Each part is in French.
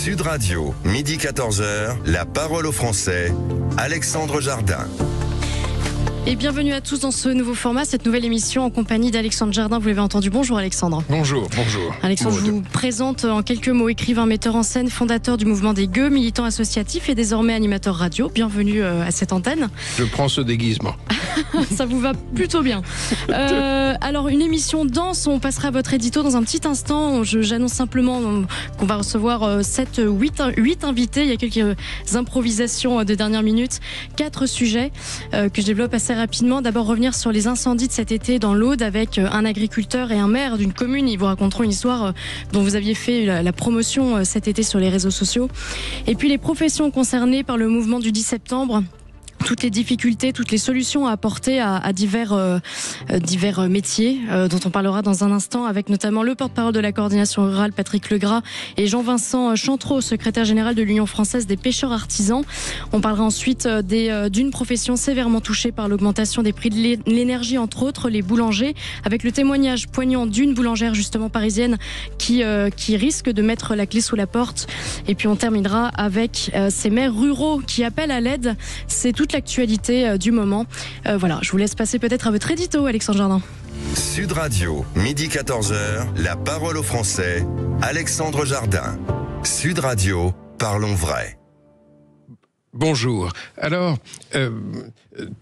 Sud Radio, midi 14h, la parole aux Français, Alexandre Jardin. Et bienvenue à tous dans ce nouveau format, cette nouvelle émission en compagnie d'Alexandre Jardin. Vous l'avez entendu, bonjour Alexandre. Bonjour. Alexandre, je vous présente en quelques mots, écrivain, metteur en scène, fondateur du mouvement des Gueux, militant associatif et désormais animateur radio. Bienvenue à cette antenne. Je prends ce déguisement. Ça vous va plutôt bien. Alors, une émission dense, on passera à votre édito dans un petit instant. J'annonce simplement qu'on va recevoir 8 invités. Il y a quelques improvisations de dernière minute. 4 sujets que je développe assez rapidement. D'abord, revenir sur les incendies de cet été dans l'Aude avec un agriculteur et un maire d'une commune. Ils vous raconteront une histoire dont vous aviez fait la promotion cet été sur les réseaux sociaux. Et puis, les professions concernées par le mouvement du 10 septembre. Toutes les difficultés, toutes les solutions à apporter à divers métiers dont on parlera dans un instant avec notamment le porte-parole de la coordination rurale Patrick Legras et Jean-Vincent Chantreau, secrétaire général de l'Union française des pêcheurs artisans. On parlera ensuite d'une profession sévèrement touchée par l'augmentation des prix de l'énergie, entre autres les boulangers, avec le témoignage poignant d'une boulangère justement parisienne qui risque de mettre la clé sous la porte. Et puis on terminera avec ces maires ruraux qui appellent à l'aide. C'est toute l'actualité du moment. Voilà, je vous laisse passer peut-être à votre édito, Alexandre Jardin. Sud Radio, midi 14h, la parole aux Français, Alexandre Jardin. Sud Radio, parlons vrai. Bonjour. Alors,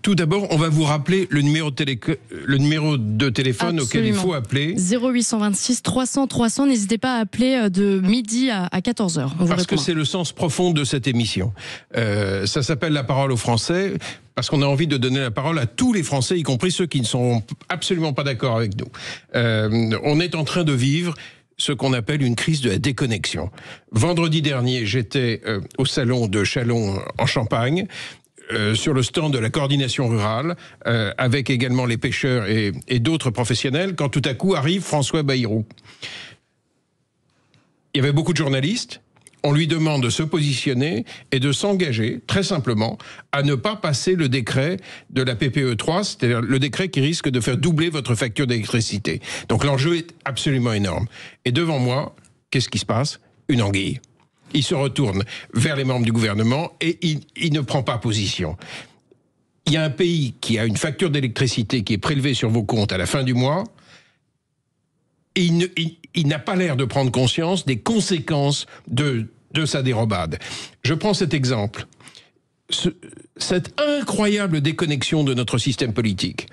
tout d'abord, on va vous rappeler le numéro de téléphone auquel il faut appeler. 0826 300 300. N'hésitez pas à appeler de midi à 14h. Parce que c'est le sens profond de cette émission. Ça s'appelle La parole aux Français, parce qu'on a envie de donner la parole à tous les Français, y compris ceux qui ne sont absolument pas d'accord avec nous. On est en train de vivre ce qu'on appelle une crise de la déconnexion. Vendredi dernier, j'étais au salon de Châlons en Champagne, sur le stand de la coordination rurale, avec également les pêcheurs et d'autres professionnels, quand tout à coup arrive François Bayrou. Il y avait beaucoup de journalistes. On lui demande de se positionner et de s'engager, très simplement, à ne pas passer le décret de la PPE 3, c'est-à-dire le décret qui risque de faire doubler votre facture d'électricité. Donc l'enjeu est absolument énorme. Et devant moi, qu'est-ce qui se passe? Une anguille. Il se retourne vers les membres du gouvernement et il ne prend pas position. Il y a un pays qui a une facture d'électricité qui est prélevée sur vos comptes à la fin du mois, et il n'a pas l'air de prendre conscience des conséquences de sa dérobade. Je prends cet exemple. Cette incroyable déconnexion de notre système politique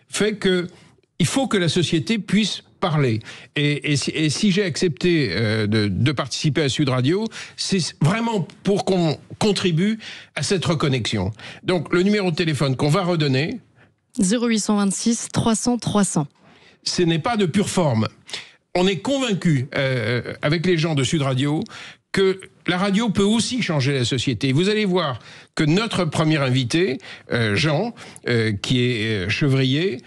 fait qu'il faut que la société puisse parler. Et si j'ai accepté de participer à Sud Radio, c'est vraiment pour qu'on contribue à cette reconnexion. Donc le numéro de téléphone qu'on va redonner... 0826 300 300. Ce n'est pas de pure forme. On est convaincu, avec les gens de Sud Radio, que la radio peut aussi changer la société. Vous allez voir que notre premier invité, Jean, qui est chevrier,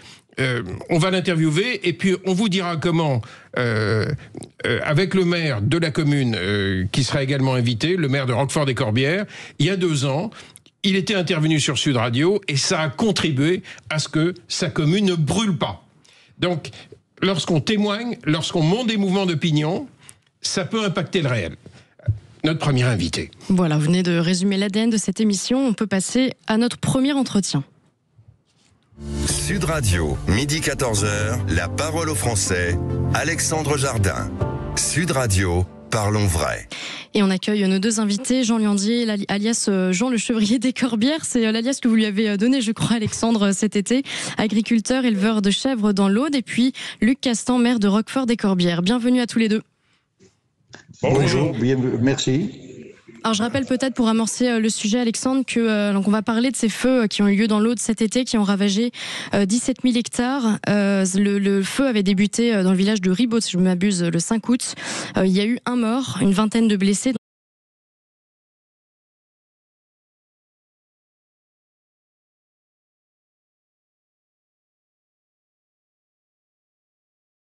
on va l'interviewer et puis on vous dira comment, avec le maire de la commune, qui sera également invité, le maire de Roquefort-des-Corbières, il y a 2 ans, il était intervenu sur Sud Radio et ça a contribué à ce que sa commune ne brûle pas. Donc, lorsqu'on témoigne, lorsqu'on monte des mouvements d'opinion, ça peut impacter le réel. Notre premier invité. Voilà, vous venez de résumer l'ADN de cette émission. On peut passer à notre premier entretien. Sud Radio, midi 14h, la parole aux Français, Alexandre Jardin. Sud Radio, parlons vrai. Et on accueille nos 2 invités, Jean Liandier, alias Jean le Chevrier des Corbières. C'est l'alias que vous lui avez donné, je crois, Alexandre, cet été. Agriculteur, éleveur de chèvres dans l'Aude. Et puis Luc Castan, maire de Roquefort-des-Corbières. Bienvenue à tous les 2. Bonjour, merci. Alors je rappelle peut-être pour amorcer le sujet, Alexandre, que donc on va parler de ces feux qui ont eu lieu dans l'Aude cet été, qui ont ravagé 17 000 hectares. Le feu avait débuté dans le village de Ribaud, si je ne m'abuse, le 5 août. Il y a eu 1 mort, une vingtaine de blessés.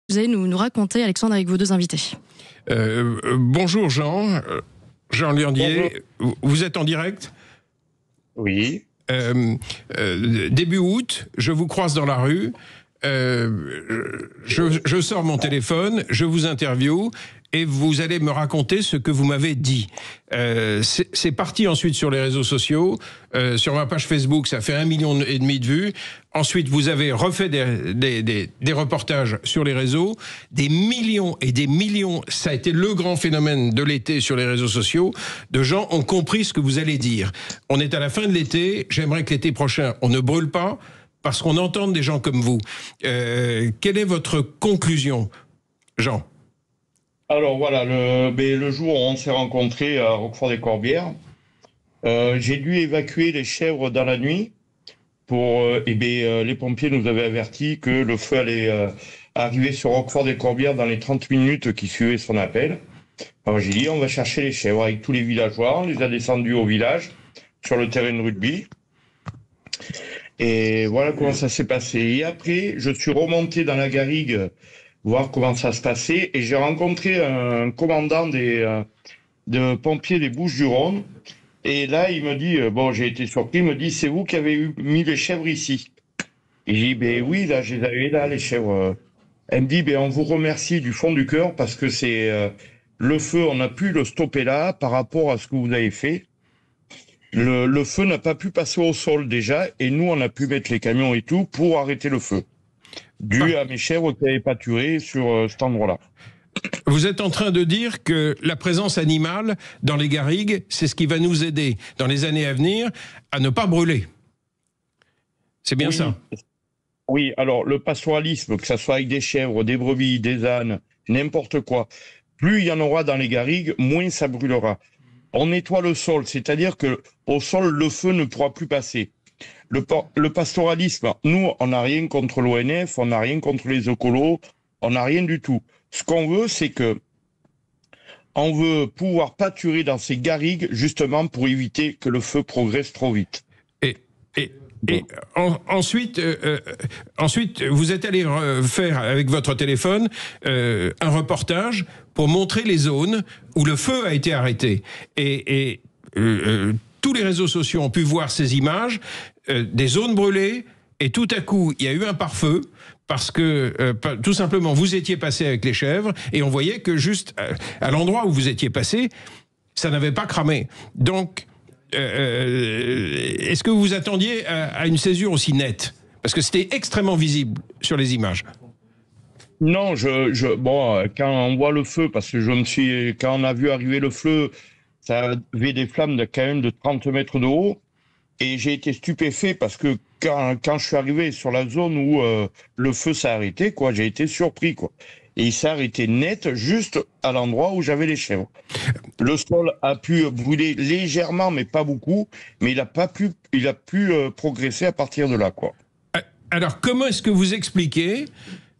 Vous allez nous raconter, Alexandre, avec vos 2 invités. Bonjour Jean. Jean Liandier, vous êtes en direct ? Oui. Début août, je vous croise dans la rue, je sors mon téléphone, je vous interviewe, et vous allez me raconter ce que vous m'avez dit. C'est parti ensuite sur les réseaux sociaux. Sur ma page Facebook, ça fait 1,5 million de vues. Ensuite, vous avez refait des reportages sur les réseaux. Des millions et des millions, ça a été le grand phénomène de l'été sur les réseaux sociaux, de gens ont compris ce que vous allez dire. On est à la fin de l'été, j'aimerais que l'été prochain, on ne brûle pas, parce qu'on entend des gens comme vous. Quelle est votre conclusion, Jean ? Alors voilà, le jour où on s'est rencontrés à Roquefort-des-Corbières, j'ai dû évacuer les chèvres dans la nuit. Les pompiers nous avaient averti que le feu allait arriver sur Roquefort-des-Corbières dans les 30 minutes qui suivaient son appel. Alors j'ai dit, on va chercher les chèvres avec tous les villageois. On les a descendus au village, sur le terrain de rugby. Et voilà comment ça s'est passé. Et après, je suis remonté dans la garrigue voir comment ça se passait. Et j'ai rencontré un commandant de pompiers des Bouches-du-Rhône. Et là, il me dit, j'ai été surpris, il me dit, c'est vous qui avez mis les chèvres ici. Et j'ai dit, oui, là, je les avais là, les chèvres. Elle me dit, on vous remercie du fond du cœur parce que c'est le feu, on a pu le stopper là par rapport à ce que vous avez fait. Le feu n'a pas pu passer au sol déjà, et nous, on a pu mettre les camions et tout pour arrêter le feu, dû à mes chèvres qui n'avaient pâturé sur cet endroit-là. Vous êtes en train de dire que la présence animale dans les garrigues, c'est ce qui va nous aider dans les années à venir à ne pas brûler. C'est bien ça ? Oui, alors le pastoralisme, que ça soit avec des chèvres, des brebis, des ânes, n'importe quoi, plus il y en aura dans les garrigues, moins ça brûlera. On nettoie le sol, c'est-à-dire que au sol, le feu ne pourra plus passer. Le pastoralisme, nous, on n'a rien contre l'ONF, on n'a rien contre les écolos, on n'a rien du tout. Ce qu'on veut, c'est que on veut pouvoir pâturer dans ces garrigues, justement pour éviter que le feu progresse trop vite. Ensuite, vous êtes allé faire avec votre téléphone un reportage pour montrer les zones où le feu a été arrêté. Et tous les réseaux sociaux ont pu voir ces images, des zones brûlées, et tout à coup, il y a eu un pare-feu, parce que, tout simplement, vous étiez passé avec les chèvres, et on voyait que juste à l'endroit où vous étiez passé, ça n'avait pas cramé. Donc, est-ce que vous vous attendiez à une césure aussi nette ? Parce que c'était extrêmement visible sur les images. Non, quand on voit le feu, parce que quand on a vu arriver le feu, ça avait des flammes quand même de 30 mètres de haut, et j'ai été stupéfait parce que quand je suis arrivé sur la zone où le feu s'est arrêté, j'ai été surpris, Et il s'est arrêté net, juste à l'endroit où j'avais les chèvres. Le sol a pu brûler légèrement, mais pas beaucoup, mais il a pu progresser à partir de là, Alors, comment est-ce que vous expliquez,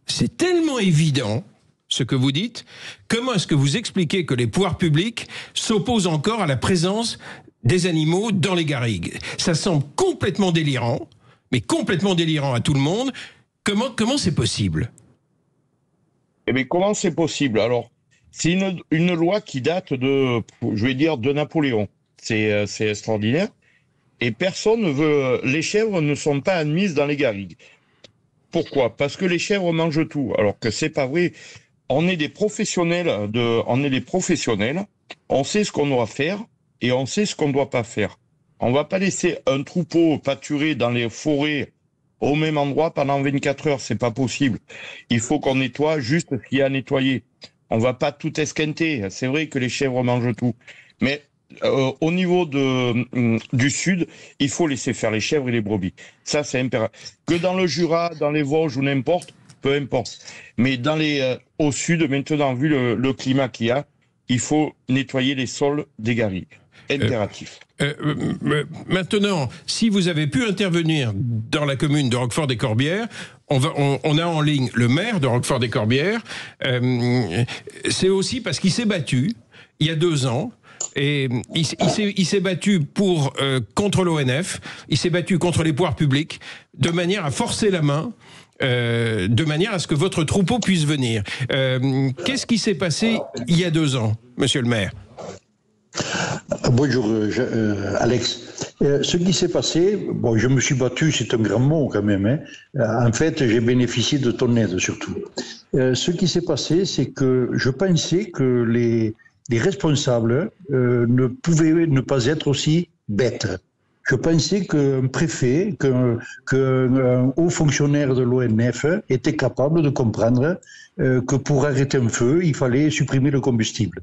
c'est tellement évident, ce que vous dites, comment est-ce que vous expliquez que les pouvoirs publics s'opposent encore à la présence des animaux dans les garrigues ? Ça semble complètement délirant, mais complètement délirant à tout le monde. Comment c'est possible ? Comment c'est possible ? Alors, c'est une loi qui date de Napoléon. C'est extraordinaire. Et personne ne veut... Les chèvres ne sont pas admises dans les garrigues. Pourquoi ? Parce que les chèvres mangent tout. Alors que c'est pas vrai. On est des professionnels. On sait ce qu'on doit faire et on sait ce qu'on ne doit pas faire. On va pas laisser un troupeau pâturer dans les forêts au même endroit pendant 24 heures, c'est pas possible. Il faut qu'on nettoie juste ce qu'il y a à nettoyer. On va pas tout esquinter. C'est vrai que les chèvres mangent tout. Mais au niveau du sud, il faut laisser faire les chèvres et les brebis. Ça, c'est impératif. Que dans le Jura, dans les Vosges ou n'importe, peu importe. Mais au sud, maintenant, vu le climat qu'il y a, il faut nettoyer les sols des garrigues. Impératif. Maintenant, si vous avez pu intervenir dans la commune de Roquefort-des-Corbières, on a en ligne le maire de Roquefort-des-Corbières. C'est aussi parce qu'il s'est battu il y a 2 ans. Et il s'est battu contre l'ONF, il s'est battu contre les pouvoirs publics, de manière à forcer la main, de manière à ce que votre troupeau puisse venir. Qu'est-ce qui s'est passé il y a 2 ans, monsieur le maire ? Bonjour Alex. Ce qui s'est passé, je me suis battu, c'est un grand mot quand même. En fait, j'ai bénéficié de ton aide surtout. Ce qui s'est passé, c'est que je pensais que les responsables ne pouvaient ne pas être aussi bêtes. Je pensais qu'un préfet, qu'un haut fonctionnaire de l'ONF était capable de comprendre que pour arrêter un feu, il fallait supprimer le combustible.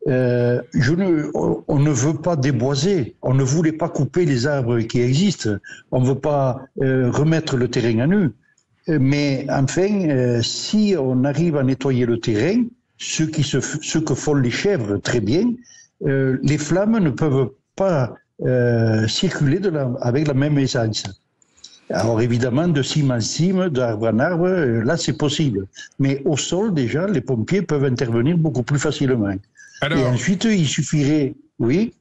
On ne veut pas déboiser, on ne voulait pas couper les arbres qui existent, on ne veut pas remettre le terrain à nu. Mais enfin, si on arrive à nettoyer le terrain, ce que font les chèvres très bien, les flammes ne peuvent pas circuler avec la même essence. Alors évidemment, de cime en cime, d'arbre en arbre, là c'est possible. Mais au sol, déjà, les pompiers peuvent intervenir beaucoup plus facilement. Alors... Et ensuite, il suffirait... Oui.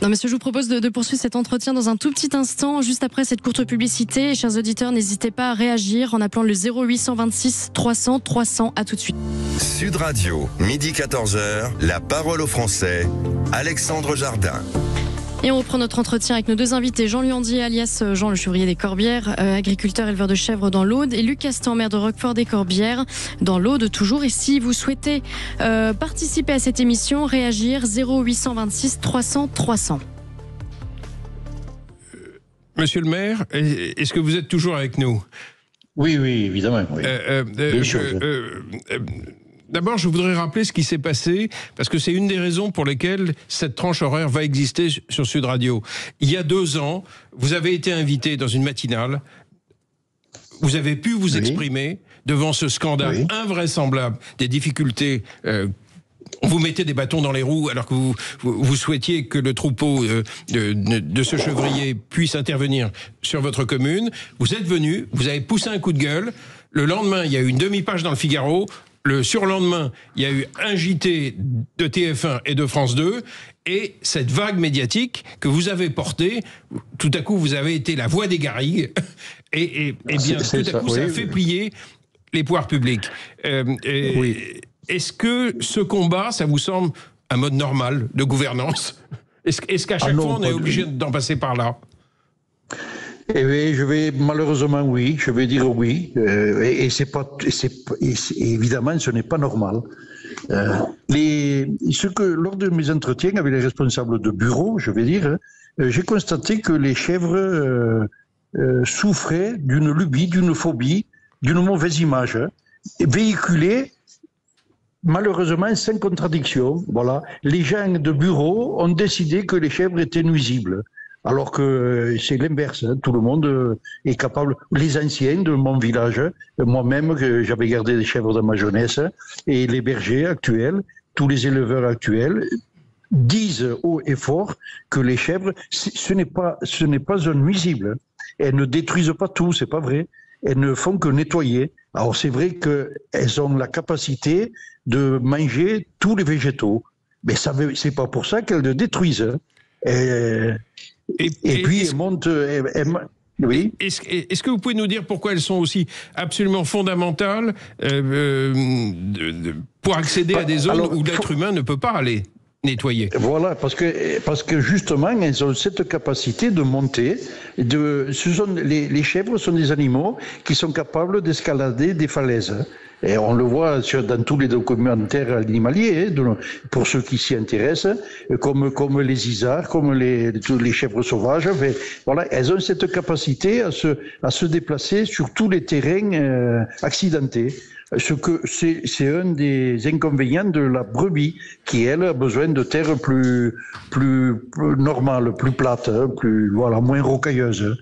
Non, monsieur, je vous propose de poursuivre cet entretien dans un tout petit instant, juste après cette courte publicité. Et, chers auditeurs, n'hésitez pas à réagir en appelant le 0826 300 300. À tout de suite. Sud Radio, midi 14h, la parole aux Français, Alexandre Jardin. Et on reprend notre entretien avec nos deux invités, Jean Luandier, alias Jean le Chevrier des Corbières, agriculteur éleveur de chèvres dans l'Aude, et Luc Castan, maire de Roquefort des Corbières, dans l'Aude toujours. Et si vous souhaitez participer à cette émission, réagir 0826 300 300. Monsieur le maire, est-ce que vous êtes toujours avec nous ? Oui, évidemment. Oui. D'abord, je voudrais rappeler ce qui s'est passé, parce que c'est une des raisons pour lesquelles cette tranche horaire va exister sur Sud Radio. Il y a 2 ans, vous avez été invité dans une matinale, vous avez pu vous exprimer devant ce scandale invraisemblable des difficultés. On vous mettait des bâtons dans les roues alors que vous souhaitiez que le troupeau de ce chevrier puisse intervenir sur votre commune. Vous êtes venu, vous avez poussé un coup de gueule. Le lendemain, il y a eu une demi-page dans le Figaro. Le surlendemain, il y a eu un JT de TF1 et de France 2, et cette vague médiatique que vous avez portée, tout à coup, vous avez été la voix des garrigues, et bien, tout à coup, ça a fait plier les pouvoirs publics. Est-ce que ce combat, ça vous semble un mode normal de gouvernance ? Est-ce qu'à chaque fois, on est obligé d'en passer par là ? Eh bien, je vais dire oui. Évidemment, ce n'est pas normal. Lors de mes entretiens avec les responsables de bureau, j'ai constaté que les chèvres souffraient d'une lubie, d'une phobie, d'une mauvaise image, véhiculée malheureusement sans contradiction. Voilà. Les gens de bureau ont décidé que les chèvres étaient nuisibles. Alors que c'est l'inverse, hein. Tout le monde est capable. Les anciens de mon village, moi-même, j'avais gardé des chèvres dans ma jeunesse, et les bergers actuels, tous les éleveurs actuels, disent haut et fort que les chèvres, ce n'est pas un nuisible. Elles ne détruisent pas tout, c'est pas vrai. Elles ne font que nettoyer. Alors c'est vrai qu'elles ont la capacité de manger tous les végétaux, mais c'est pas pour ça qu'elles le détruisent. Et puis elles montent. Oui. Est-ce que vous pouvez nous dire pourquoi elles sont aussi absolument fondamentales pour accéder à des zones où l'être humain ne peut pas aller nettoyer? Voilà, parce que justement, elles ont cette capacité de monter. Les chèvres sont des animaux qui sont capables d'escalader des falaises. Et on le voit dans tous les documentaires animaliers, pour ceux qui s'y intéressent, comme les isards, comme les chèvres sauvages. Voilà, elles ont cette capacité à se déplacer sur tous les terrains accidentés. C'est un des inconvénients de la brebis, qui elle a besoin de terres plus normales, plus plates, moins rocailleuses.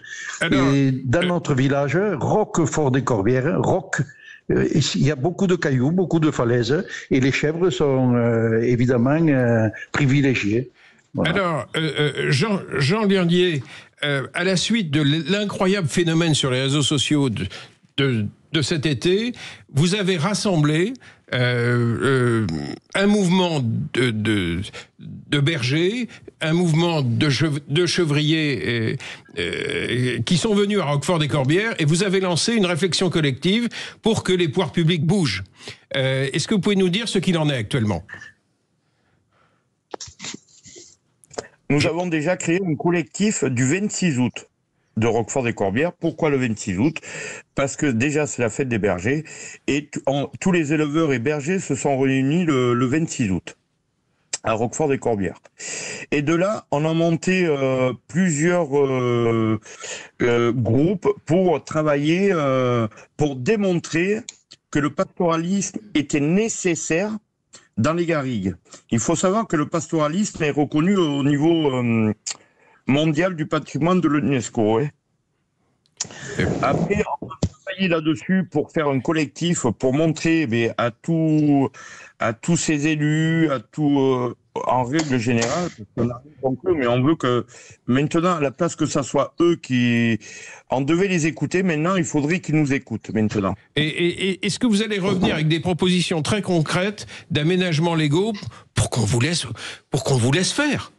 Et dans notre village, Roquefort des Corbières, il y a beaucoup de cailloux, beaucoup de falaises, et les chèvres sont évidemment privilégiées. Voilà. Alors, Jean Luandier, à la suite de l'incroyable phénomène sur les réseaux sociaux de cet été, vous avez rassemblé un mouvement de bergers, un mouvement de chevriers qui sont venus à Roquefort des Corbières, et vous avez lancé une réflexion collective pour que les pouvoirs publics bougent. Est-ce que vous pouvez nous dire ce qu'il en est actuellement ? Nous avons déjà créé un collectif du 26 août. de Roquefort-des-Corbières. Pourquoi le 26 août? Parce que déjà c'est la fête des bergers et tous les éleveurs et bergers se sont réunis le 26 août à Roquefort-des-Corbières. Et de là, on a monté plusieurs groupes pour travailler, pour démontrer que le pastoralisme était nécessaire dans les garrigues. Il faut savoir que le pastoralisme est reconnu au niveau mondial du patrimoine de l'UNESCO. Hein. Après, on va travailler là-dessus pour faire un collectif, pour montrer à tous ces élus, en règle générale, parce qu'on a rien contre eux, mais on veut que maintenant, à la place que ça soit eux qui... On devait les écouter, maintenant il faudrait qu'ils nous écoutent maintenant. Et est-ce que vous allez revenir avec des propositions très concrètes d'aménagements légaux pour qu'on vous laisse faire?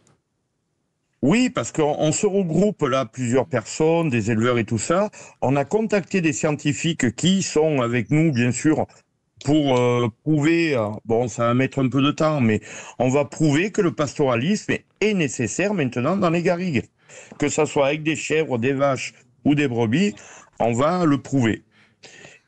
Oui, parce qu'on se regroupe là, plusieurs personnes, des éleveurs et tout ça. On a contacté des scientifiques qui sont avec nous, bien sûr, pour prouver, bon, ça va mettre un peu de temps, mais on va prouver que le pastoralisme est nécessaire maintenant dans les garrigues. Que ça soit avec des chèvres, des vaches ou des brebis, on va le prouver.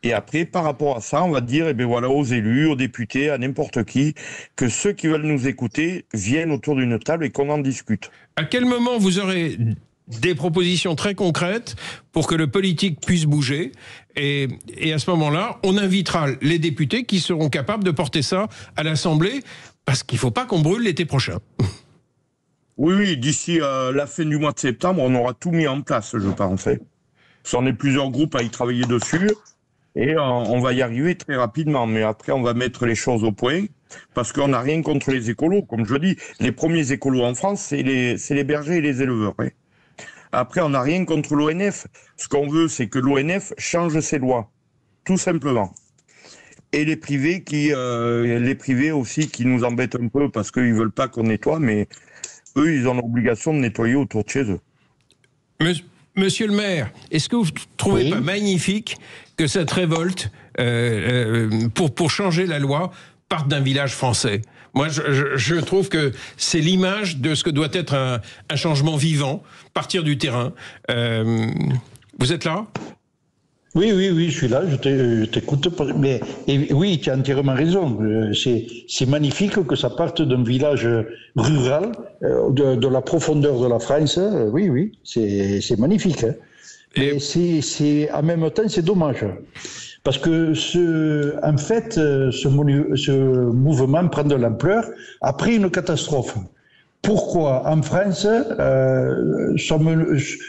Et après, par rapport à ça, on va dire, voilà, aux élus, aux députés, à n'importe qui, que ceux qui veulent nous écouter viennent autour d'une table et qu'on en discute. À quel moment vous aurez des propositions très concrètes pour que le politique puisse bouger et à ce moment-là, on invitera les députés qui seront capables de porter ça à l'Assemblée, parce qu'il ne faut pas qu'on brûle l'été prochain. Oui, d'ici la fin du mois de septembre, on aura tout mis en place, je pense. On est plusieurs groupes à y travailler dessus. Et on va y arriver très rapidement. Mais après, on va mettre les choses au point. Parce qu'on n'a rien contre les écolos. Comme je dis, les premiers écolos en France, c'est les bergers et les éleveurs. Hein. Après, on n'a rien contre l'ONF. Ce qu'on veut, c'est que l'ONF change ses lois. Tout simplement. Et les privés aussi qui nous embêtent un peu parce qu'ils veulent pas qu'on nettoie. Mais eux, ils ont l'obligation de nettoyer autour de chez eux. Monsieur le maire, est-ce que vous ne trouvez pas magnifique que cette révolte pour changer la loi parte d'un village français? Moi, je trouve que c'est l'image de ce que doit être un changement vivant, partir du terrain. Vous êtes là ? Oui, je suis là, je t'écoute. Mais oui, tu as entièrement raison. C'est magnifique que ça parte d'un village rural, de la profondeur de la France. Oui, c'est magnifique. Hein. Et c'est en même temps, c'est dommage. Parce que ce mouvement prend de l'ampleur après une catastrophe. Pourquoi en France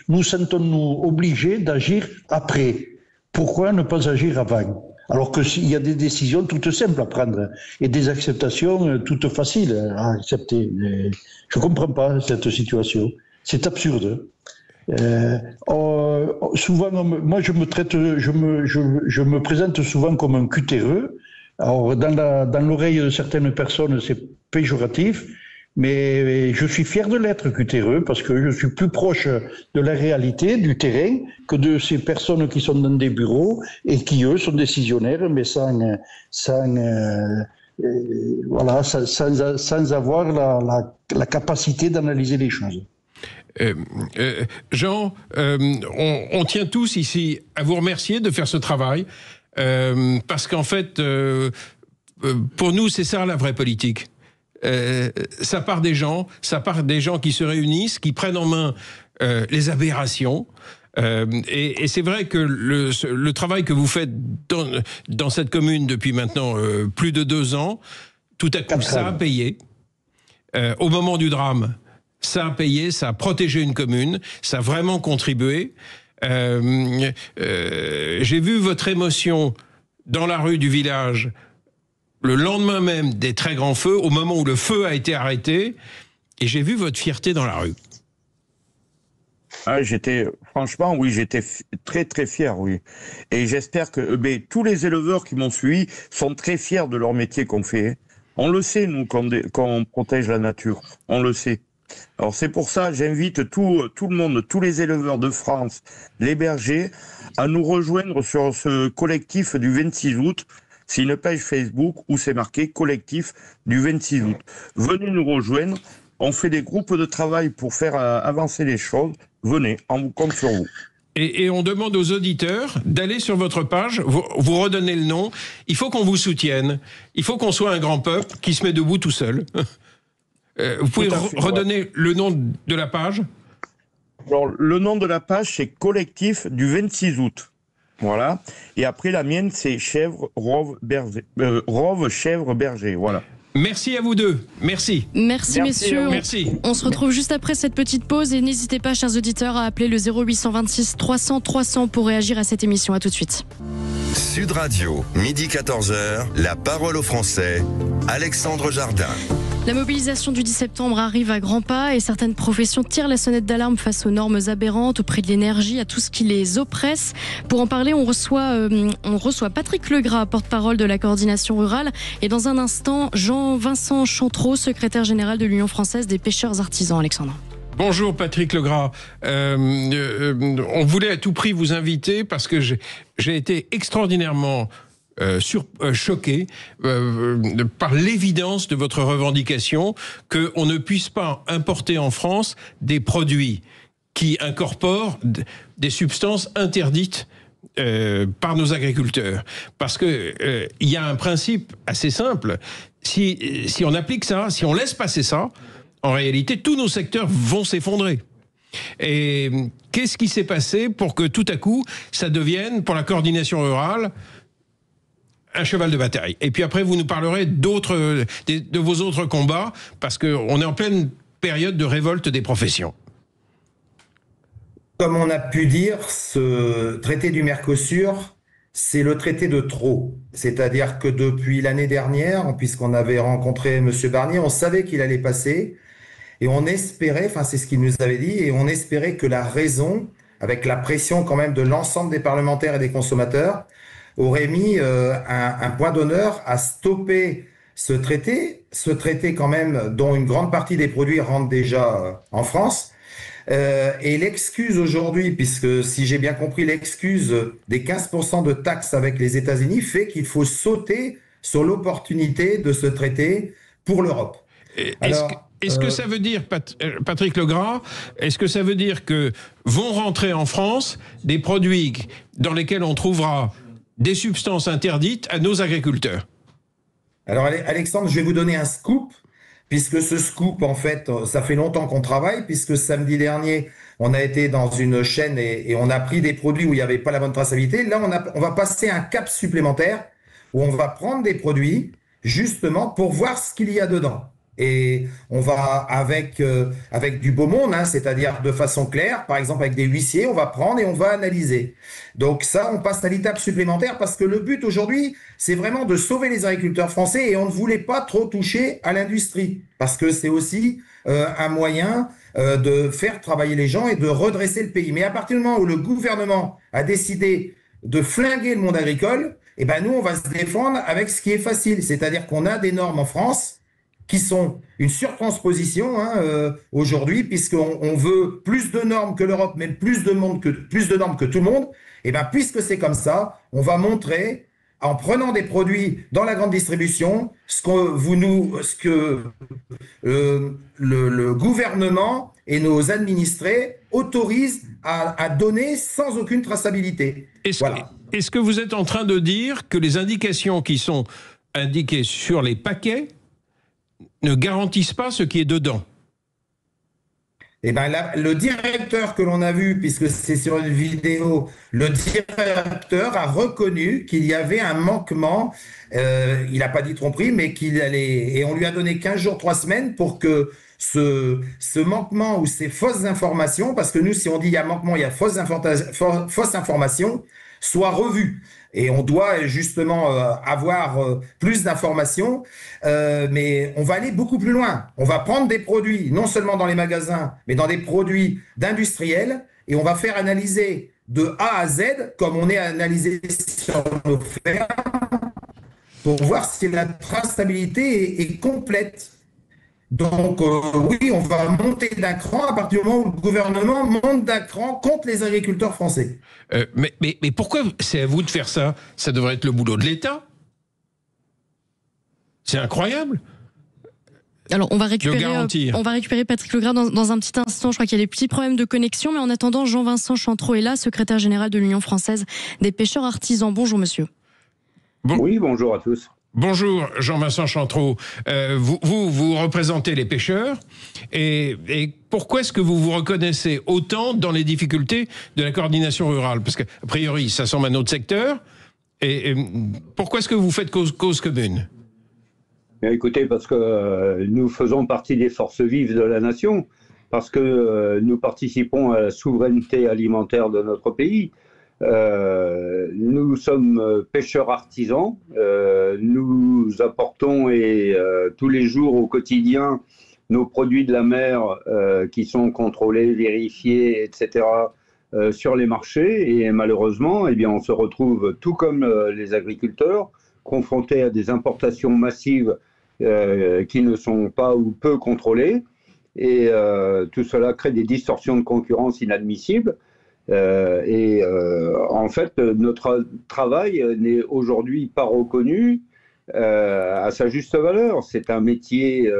nous sentons-nous obligés d'agir après ? Pourquoi ne pas agir avant? Alors qu'il y a des décisions toutes simples à prendre et des acceptations toutes faciles à accepter. Je ne comprends pas cette situation. C'est absurde. Souvent, moi, je me présente souvent comme un cutéreux. Alors, dans l'oreille de certaines personnes, c'est péjoratif. Mais je suis fier de l'être cutéreux parce que je suis plus proche de la réalité, du terrain, que de ces personnes qui sont dans des bureaux et qui, eux, sont décisionnaires, mais sans avoir la capacité d'analyser les choses. Jean, on tient tous ici à vous remercier de faire ce travail parce qu'en fait, pour nous, c'est ça la vraie politique. Ça part des gens qui se réunissent, qui prennent en main les aberrations. Et c'est vrai que le travail que vous faites dans cette commune depuis maintenant plus de 2 ans, tout à coup, ça a payé. Au moment du drame, ça a payé, ça a protégé une commune, ça a vraiment contribué. J'ai vu votre émotion dans la rue du village le lendemain même des très grands feux, au moment où le feu a été arrêté, et j'ai vu votre fierté dans la rue. Ah, franchement, j'étais très très fier, oui. Et j'espère que tous les éleveurs qui m'ont suivi sont très fiers de leur métier qu'on fait. On le sait, nous, qu'on protège la nature. On le sait. Alors c'est pour ça, j'invite tout le monde, tous les éleveurs de France, les bergers, à nous rejoindre sur ce collectif du 26 août. C'est une page Facebook où c'est marqué collectif du 26 août. Venez nous rejoindre. On fait des groupes de travail pour faire avancer les choses. venez, on vous compte sur vous. Et on demande aux auditeurs d'aller sur votre page, vous redonnez le nom. Il faut qu'on vous soutienne. Il faut qu'on soit un grand peuple qui se met debout tout seul. Vous pouvez redonner le nom de la page ? Alors, le nom de la page, c'est Collectif du 26 août. Voilà. Et après, la mienne, c'est Rove, Chèvre, Berger. Voilà. Merci à vous deux. Merci. Merci messieurs. Merci. On se retrouve juste après cette petite pause et n'hésitez pas, chers auditeurs, à appeler le 0826 300 300 pour réagir à cette émission. À tout de suite. Sud Radio, midi 14h, la parole aux Français, Alexandre Jardin. La mobilisation du 10 septembre arrive à grands pas et certaines professions tirent la sonnette d'alarme face aux normes aberrantes, au prix de l'énergie, à tout ce qui les oppresse. Pour en parler, on reçoit Patrick Legras, porte-parole de la coordination rurale, et dans un instant, Jean-Vincent Chantreau, secrétaire général de l'Union française des pêcheurs artisans. Alexandre. Bonjour Patrick Legras. On voulait à tout prix vous inviter parce que j'ai été extraordinairement choqué par l'évidence de votre revendication qu'on ne puisse pas importer en France des produits qui incorporent des substances interdites par nos agriculteurs. Parce que il y a un principe assez simple. Si on applique ça, si on laisse passer ça, en réalité, tous nos secteurs vont s'effondrer. Et qu'est-ce qui s'est passé pour que tout à coup, ça devienne, pour la coordination rurale, un cheval de bataille? Et puis après, vous nous parlerez de vos autres combats, parce qu'on est en pleine période de révolte des professions. Comme on a pu dire, ce traité du Mercosur, c'est le traité de trop. C'est-à-dire que depuis l'année dernière, puisqu'on avait rencontré M. Barnier, on savait qu'il allait passer. Et on espérait, enfin c'est ce qu'il nous avait dit, et on espérait que la raison, avec la pression quand même de l'ensemble des parlementaires et des consommateurs, aurait mis un point d'honneur à stopper ce traité quand même dont une grande partie des produits rentrent déjà en France. Et l'excuse aujourd'hui, puisque si j'ai bien compris, l'excuse des 15% de taxes avec les États-Unis fait qu'il faut sauter sur l'opportunité de ce traité pour l'Europe. Est-ce que ça veut dire, Patrick Legras, est-ce que ça veut dire que vont rentrer en France des produits dans lesquels on trouvera des substances interdites à nos agriculteurs? Alors Alexandre, je vais vous donner un scoop, puisque ce scoop, en fait, ça fait longtemps qu'on travaille, puisque samedi dernier, on a été dans une chaîne et on a pris des produits où il n'y avait pas la bonne traçabilité. Là, on va passer un cap supplémentaire où on va prendre des produits justement pour voir ce qu'il y a dedans. Et on va avec du beau monde, hein, c'est-à-dire de façon claire, par exemple avec des huissiers, on va prendre et on va analyser. Donc ça, on passe à l'étape supplémentaire parce que le but aujourd'hui, c'est vraiment de sauver les agriculteurs français et on ne voulait pas trop toucher à l'industrie parce que c'est aussi un moyen de faire travailler les gens et de redresser le pays. Mais à partir du moment où le gouvernement a décidé de flinguer le monde agricole, eh ben nous, on va se défendre avec ce qui est facile, c'est-à-dire qu'on a des normes en France qui sont une surtransposition aujourd'hui, puisqu'on veut plus de normes que l'Europe, mais plus de normes que tout le monde. Et bien, puisque c'est comme ça, on va montrer, en prenant des produits dans la grande distribution, ce que le gouvernement et nos administrés autorisent à donner sans aucune traçabilité. Est-ce que vous êtes en train de dire que les indications qui sont indiquées sur les paquets ne garantissent pas ce qui est dedans? Eh ben le directeur que l'on a vu, puisque c'est sur une vidéo, le directeur a reconnu qu'il y avait un manquement. Il n'a pas dit tromperie, mais qu'il allait. Et on lui a donné 15 jours, 3 semaines pour que ce manquement ou ces fausses informations, parce que nous, si on dit il y a manquement, il y a fausse information, soit revu. Et on doit justement avoir plus d'informations, mais on va aller beaucoup plus loin. On va prendre des produits, non seulement dans les magasins, mais dans des produits d'industriels, et on va faire analyser de A à Z, comme on est analysé sur nos fermes, pour voir si la traçabilité est complète. Donc oui, on va monter d'un cran à partir du moment où le gouvernement monte d'un cran contre les agriculteurs français. Mais pourquoi c'est à vous de faire ça? Ça devrait être le boulot de l'État. C'est incroyable. Alors, on va récupérer Patrick Legras dans un petit instant. Je crois qu'il y a des petits problèmes de connexion, mais en attendant, Jean-Vincent Chantreau est là, secrétaire général de l'Union française des pêcheurs artisans. Bonjour, monsieur. Oui, bonjour à tous. Bonjour Jean-Vincent Chantreau, vous représentez les pêcheurs et pourquoi est-ce que vous vous reconnaissez autant dans les difficultés de la coordination rurale? Parce qu'a priori ça semble un autre secteur et pourquoi est-ce que vous faites cause commune? Bien, écoutez, parce que nous faisons partie des forces vives de la nation, parce que nous participons à la souveraineté alimentaire de notre pays. Nous sommes pêcheurs artisans, nous apportons tous les jours au quotidien nos produits de la mer qui sont contrôlés, vérifiés, etc. Sur les marchés et malheureusement, eh bien, on se retrouve tout comme les agriculteurs confrontés à des importations massives qui ne sont pas ou peu contrôlées et tout cela crée des distorsions de concurrence inadmissibles. En fait, notre travail n'est aujourd'hui pas reconnu à sa juste valeur. C'est un métier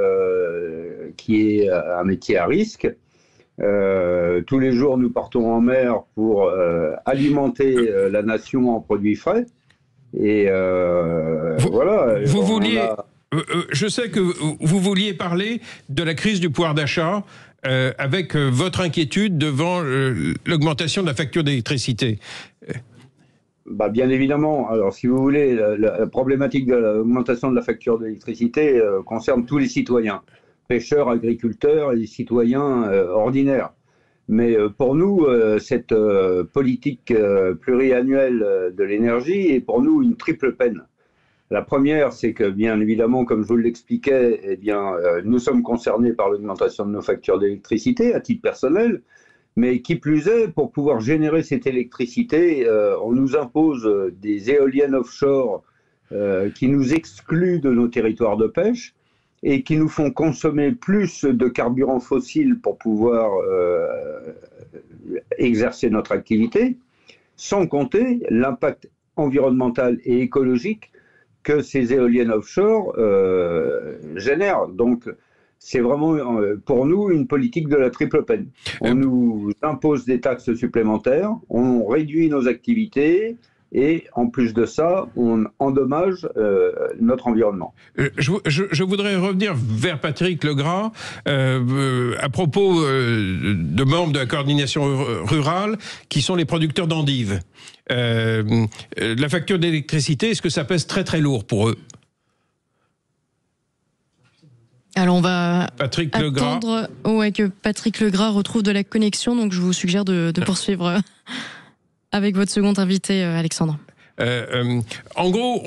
qui est un métier à risque. Tous les jours, nous partons en mer pour alimenter la nation en produits frais. Et voilà. Je sais que vous vouliez parler de la crise du pouvoir d'achat. Avec votre inquiétude devant l'augmentation de la facture d'électricité. Bien évidemment. Alors, si vous voulez, la problématique de l'augmentation de la facture d'électricité concerne tous les citoyens, pêcheurs, agriculteurs et les citoyens ordinaires. Mais pour nous, cette politique pluriannuelle de l'énergie est pour nous une triple peine. La première, c'est que, bien évidemment, comme je vous l'expliquais, eh bien, nous sommes concernés par l'augmentation de nos factures d'électricité à titre personnel, mais qui plus est, pour pouvoir générer cette électricité, on nous impose des éoliennes offshore qui nous excluent de nos territoires de pêche et qui nous font consommer plus de carburants fossiles pour pouvoir exercer notre activité, sans compter l'impact environnemental et écologique que ces éoliennes offshore génèrent. Donc, c'est vraiment pour nous une politique de la triple peine. On nous impose des taxes supplémentaires, on réduit nos activités et en plus de ça, on endommage notre environnement. Je voudrais revenir vers Patrick Legras à propos de membres de la coordination rurale qui sont les producteurs d'endives. La facture d'électricité, est-ce que ça pèse très très lourd pour eux? Alors on va attendre que Patrick Legras retrouve de la connexion, donc je vous suggère de poursuivre avec votre second invité, Alexandre. En gros,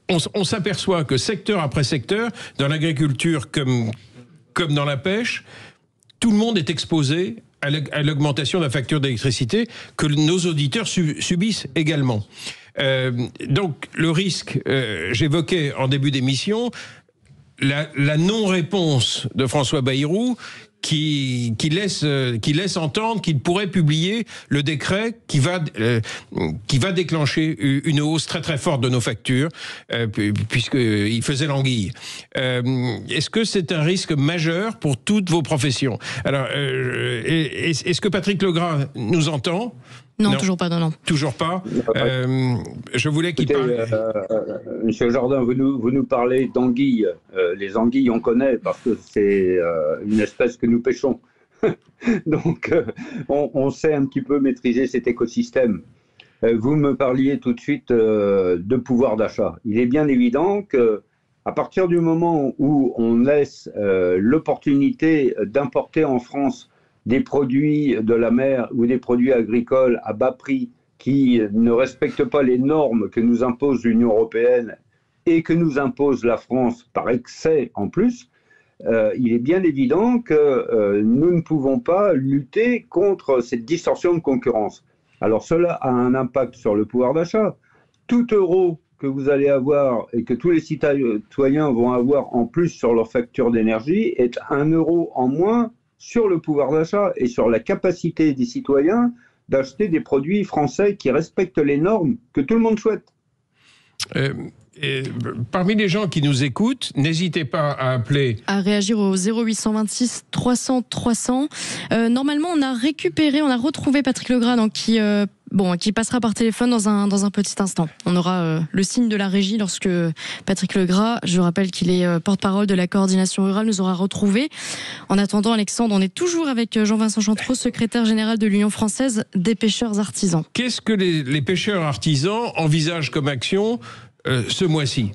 on s'aperçoit que secteur après secteur, dans l'agriculture comme dans la pêche, tout le monde est exposé à l'augmentation de la facture d'électricité que nos auditeurs subissent également. Donc le risque, j'évoquais en début d'émission, la non-réponse de François Bayrou qui laisse entendre qu'il pourrait publier le décret qui va déclencher une hausse très très forte de nos factures, puisqu'il faisait l'anguille. Est-ce que c'est un risque majeur pour toutes vos professions? Alors, est-ce que Patrick Legras nous entend? Non, toujours pas. Non. Toujours pas. Je voulais qu'il parle. Monsieur Jardin, vous nous parlez d'anguilles. Les anguilles, on connaît parce que c'est une espèce que nous pêchons. Donc, on sait un petit peu maîtriser cet écosystème. Vous me parliez tout de suite de pouvoir d'achat. Il est bien évident que à partir du moment où on laisse l'opportunité d'importer en France des produits de la mer ou des produits agricoles à bas prix qui ne respectent pas les normes que nous impose l'Union européenne et que nous impose la France par excès en plus, il est bien évident que nous ne pouvons pas lutter contre cette distorsion de concurrence. Alors cela a un impact sur le pouvoir d'achat. Tout euro que vous allez avoir et que tous les citoyens vont avoir en plus sur leur facture d'énergie est 1 euro en moins sur le pouvoir d'achat et sur la capacité des citoyens d'acheter des produits français qui respectent les normes que tout le monde souhaite. Et parmi les gens qui nous écoutent, n'hésitez pas à appeler. À réagir au 0826 300 300. Normalement, on a retrouvé Patrick Legras, donc qui passera par téléphone dans un petit instant. On aura le signe de la régie lorsque Patrick Legras, je rappelle qu'il est porte-parole de la coordination rurale, nous aura retrouvés. En attendant, Alexandre, on est toujours avec Jean-Vincent Chantreau, secrétaire général de l'Union française des pêcheurs artisans. Qu'est-ce que les pêcheurs artisans envisagent comme action ce mois-ci?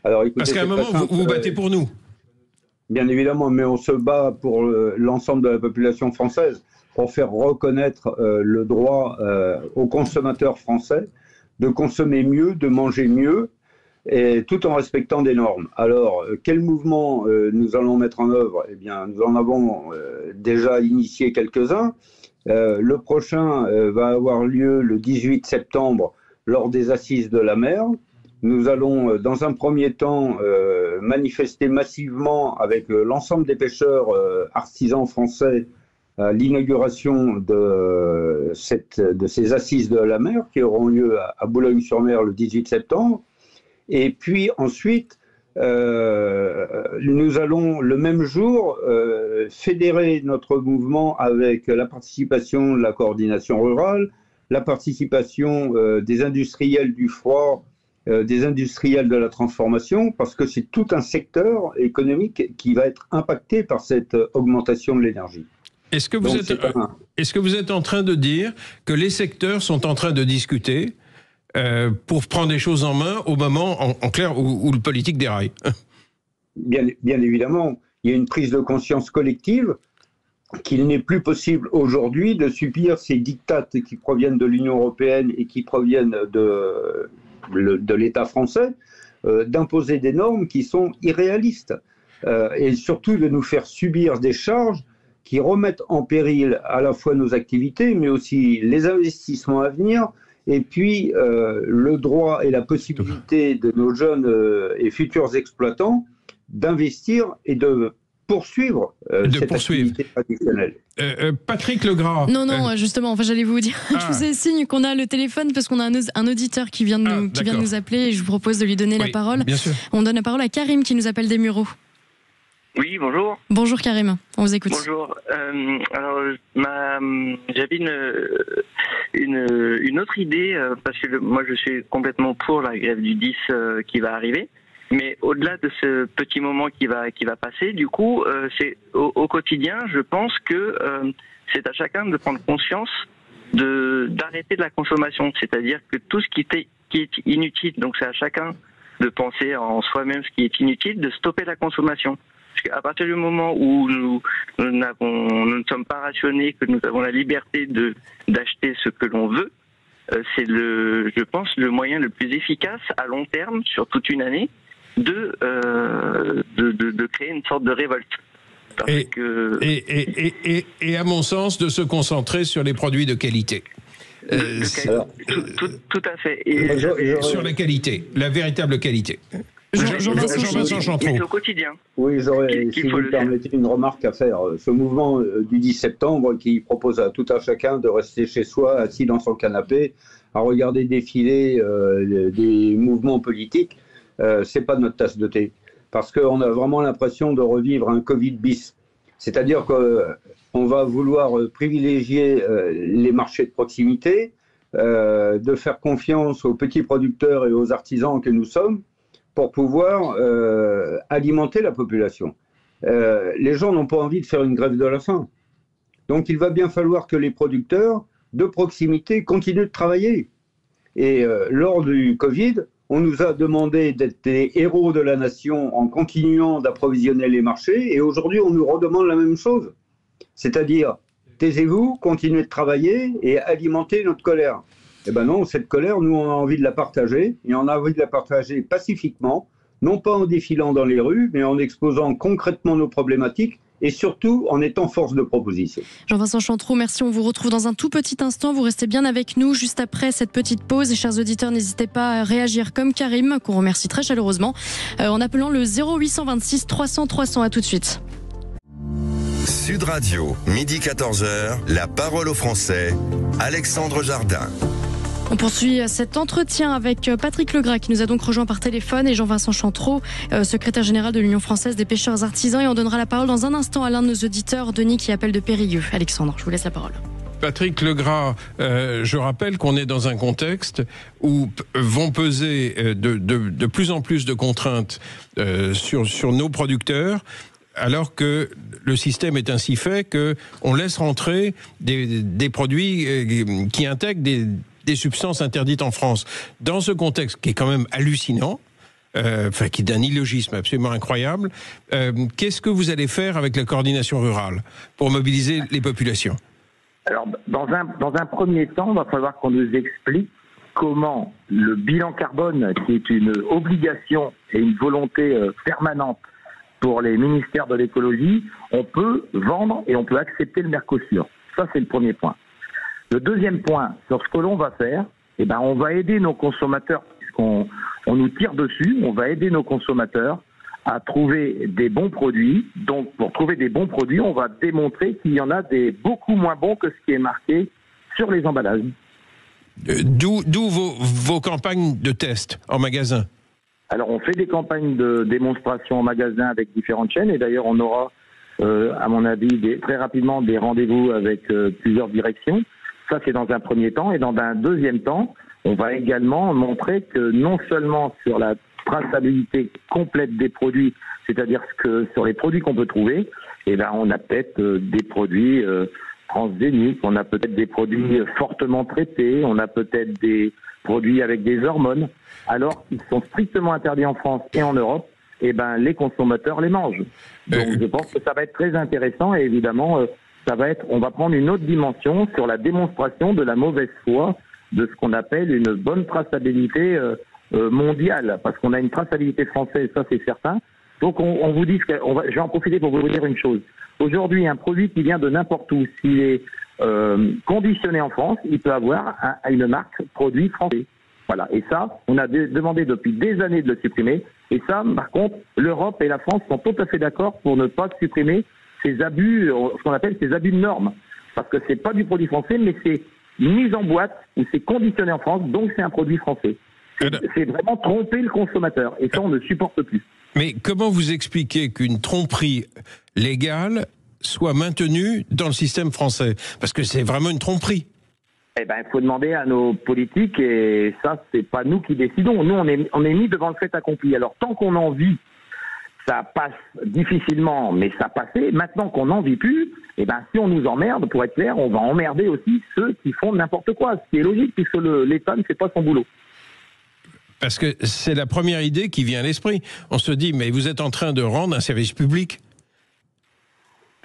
Alors, écoutez, parce qu'à un moment, vous vous battez pour nous. Bien évidemment, mais on se bat pour l'ensemble de la population française, pour faire reconnaître le droit aux consommateurs français de consommer mieux, de manger mieux, et tout en respectant des normes. Alors, quel mouvement nous allons mettre en œuvre? Eh bien, nous en avons déjà initié quelques-uns. Le prochain va avoir lieu le 18 septembre lors des Assises de la mer. Nous allons, dans un premier temps, manifester massivement avec l'ensemble des pêcheurs artisans français à l'inauguration de ces Assises de la mer qui auront lieu à Boulogne-sur-Mer le 18 septembre. Et puis ensuite, nous allons le même jour fédérer notre mouvement avec la participation de la coordination rurale, la participation des industriels du froid, des industriels de la transformation, parce que c'est tout un secteur économique qui va être impacté par cette augmentation de l'énergie. Est-ce que vous êtes en train de dire que les secteurs sont en train de discuter pour prendre les choses en main au moment, en clair, où le politique déraille? Bien évidemment, il y a une prise de conscience collective qu'il n'est plus possible aujourd'hui de subir ces dictates qui proviennent de l'Union européenne et qui proviennent de l'État français, d'imposer des normes qui sont irréalistes et surtout de nous faire subir des charges qui remettent en péril à la fois nos activités, mais aussi les investissements à venir, et puis le droit et la possibilité de nos jeunes et futurs exploitants d'investir et de poursuivre cette activité traditionnelle. Patrick Legras. Non, justement, enfin, j'allais vous dire, je vous ai signe qu'on a le téléphone parce qu'on a un auditeur qui vient de nous appeler et je vous propose de lui donner la parole. Bien sûr. On donne la parole à Karim qui nous appelle des Mureaux. Oui, bonjour. Bonjour Karim, on vous écoute. Bonjour. Alors, j'avais une autre idée parce que moi je suis complètement pour la grève du 10 qui va arriver. Mais au-delà de ce petit moment qui va passer, du coup, c'est au quotidien, je pense que c'est à chacun de prendre conscience d'arrêter de la consommation, c'est-à-dire que tout ce qui est inutile, donc c'est à chacun de penser en soi-même ce qui est inutile, de stopper la consommation. Parce qu'à partir du moment où nous ne sommes pas rationnés, que nous avons la liberté d'acheter ce que l'on veut, c'est je pense, le moyen le plus efficace à long terme, sur toute une année, de créer une sorte de révolte. Et à mon sens, de se concentrer sur les produits de qualité. Tout à fait. Sur la qualité, la véritable qualité. Jean-Vincent Chantreau. C'est au quotidien. Oui, j'aurais, si vous me permettez, une remarque à faire. Ce mouvement du 10 septembre qui propose à tout un chacun de rester chez soi, assis dans son canapé, à regarder défiler des mouvements politiques, c'est pas notre tasse de thé. Parce qu'on a vraiment l'impression de revivre un Covid bis. C'est-à-dire qu'on va vouloir privilégier les marchés de proximité, de faire confiance aux petits producteurs et aux artisans que nous sommes, pour pouvoir alimenter la population. Les gens n'ont pas envie de faire une grève de la faim. Donc il va bien falloir que les producteurs de proximité continuent de travailler. Et lors du Covid, on nous a demandé d'être des héros de la nation en continuant d'approvisionner les marchés, et aujourd'hui on nous redemande la même chose. C'est-à-dire, taisez-vous, continuez de travailler et alimentez notre colère. Eh bien non, cette colère, nous, on a envie de la partager, et on a envie de la partager pacifiquement, non pas en défilant dans les rues, mais en exposant concrètement nos problématiques, et surtout en étant force de proposition. Jean-Vincent Chantreau, merci. On vous retrouve dans un tout petit instant. Vous restez bien avec nous juste après cette petite pause. Et chers auditeurs, n'hésitez pas à réagir comme Karim, qu'on remercie très chaleureusement, en appelant le 0826 300 300. À tout de suite. Sud Radio, midi 14h, la parole aux Français, Alexandre Jardin. On poursuit cet entretien avec Patrick Legras qui nous a donc rejoint par téléphone et Jean-Vincent Chantreau, secrétaire général de l'Union française des pêcheurs artisans. Et on donnera la parole dans un instant à l'un de nos auditeurs, Denis, qui appelle de Périgueux. Alexandre, je vous laisse la parole. Patrick Legras, je rappelle qu'on est dans un contexte où vont peser de plus en plus de contraintes sur nos producteurs, alors que le système est ainsi fait qu'on laisse rentrer des produits qui intègrent des substances interdites en France. Dans ce contexte qui est quand même hallucinant, qui est d'un illogisme absolument incroyable, qu'est-ce que vous allez faire avec la coordination rurale pour mobiliser les populations ? Alors, dans un premier temps, il va falloir qu'on nous explique comment le bilan carbone, qui est une obligation et une volonté permanente pour les ministères de l'écologie, on peut vendre et on peut accepter le Mercosur. Ça, c'est le premier point. Le deuxième point, sur ce que l'on va faire, on va aider nos consommateurs, puisqu'on nous tire dessus, on va aider nos consommateurs à trouver des bons produits. Donc, pour trouver des bons produits, on va démontrer qu'il y en a des beaucoup moins bons que ce qui est marqué sur les emballages. D'où vos campagnes de test en magasin? Alors, on fait des campagnes de démonstration en magasin avec différentes chaînes. Et d'ailleurs, on aura, à mon avis, très rapidement des rendez-vous avec plusieurs directions. Ça, c'est dans un premier temps. Et dans un deuxième temps, on va également montrer que non seulement sur la traçabilité complète des produits, c'est-à-dire que sur les produits qu'on peut trouver, on a peut-être des produits transgéniques, on a peut-être des produits fortement traités, on a peut-être des produits avec des hormones, alors qu'ils sont strictement interdits en France et en Europe, les consommateurs les mangent. Donc je pense que ça va être très intéressant et évidemment, on va prendre une autre dimension sur la démonstration de la mauvaise foi de ce qu'on appelle une bonne traçabilité mondiale, parce qu'on a une traçabilité française, ça c'est certain. Donc on vous dit, je vais en profiter pour vous dire une chose. Aujourd'hui, un produit qui vient de n'importe où, s'il est conditionné en France, il peut avoir une marque produit français. Voilà. Et ça, on a demandé depuis des années de le supprimer. Et ça, par contre, l'Europe et la France sont tout à fait d'accord pour ne pas supprimer ces abus, ce qu'on appelle ces abus de normes. Parce que c'est pas du produit français, mais c'est mis en boîte ou c'est conditionné en France, donc c'est un produit français. C'est vraiment tromper le consommateur. Et ça, on ne supporte plus. Mais comment vous expliquez qu'une tromperie légale soit maintenue dans le système français? Parce que c'est vraiment une tromperie. Il faut demander à nos politiques, et ça, c'est pas nous qui décidons. Nous, on est mis devant le fait accompli. Alors, tant qu'on en vit, ça passe difficilement, mais ça passait. Maintenant qu'on n'en vit plus, si on nous emmerde, pour être clair, on va emmerder aussi ceux qui font n'importe quoi. Ce qui est logique, puisque l'État ne fait pas son boulot. Parce que c'est la première idée qui vient à l'esprit. On se dit, mais vous êtes en train de rendre un service public.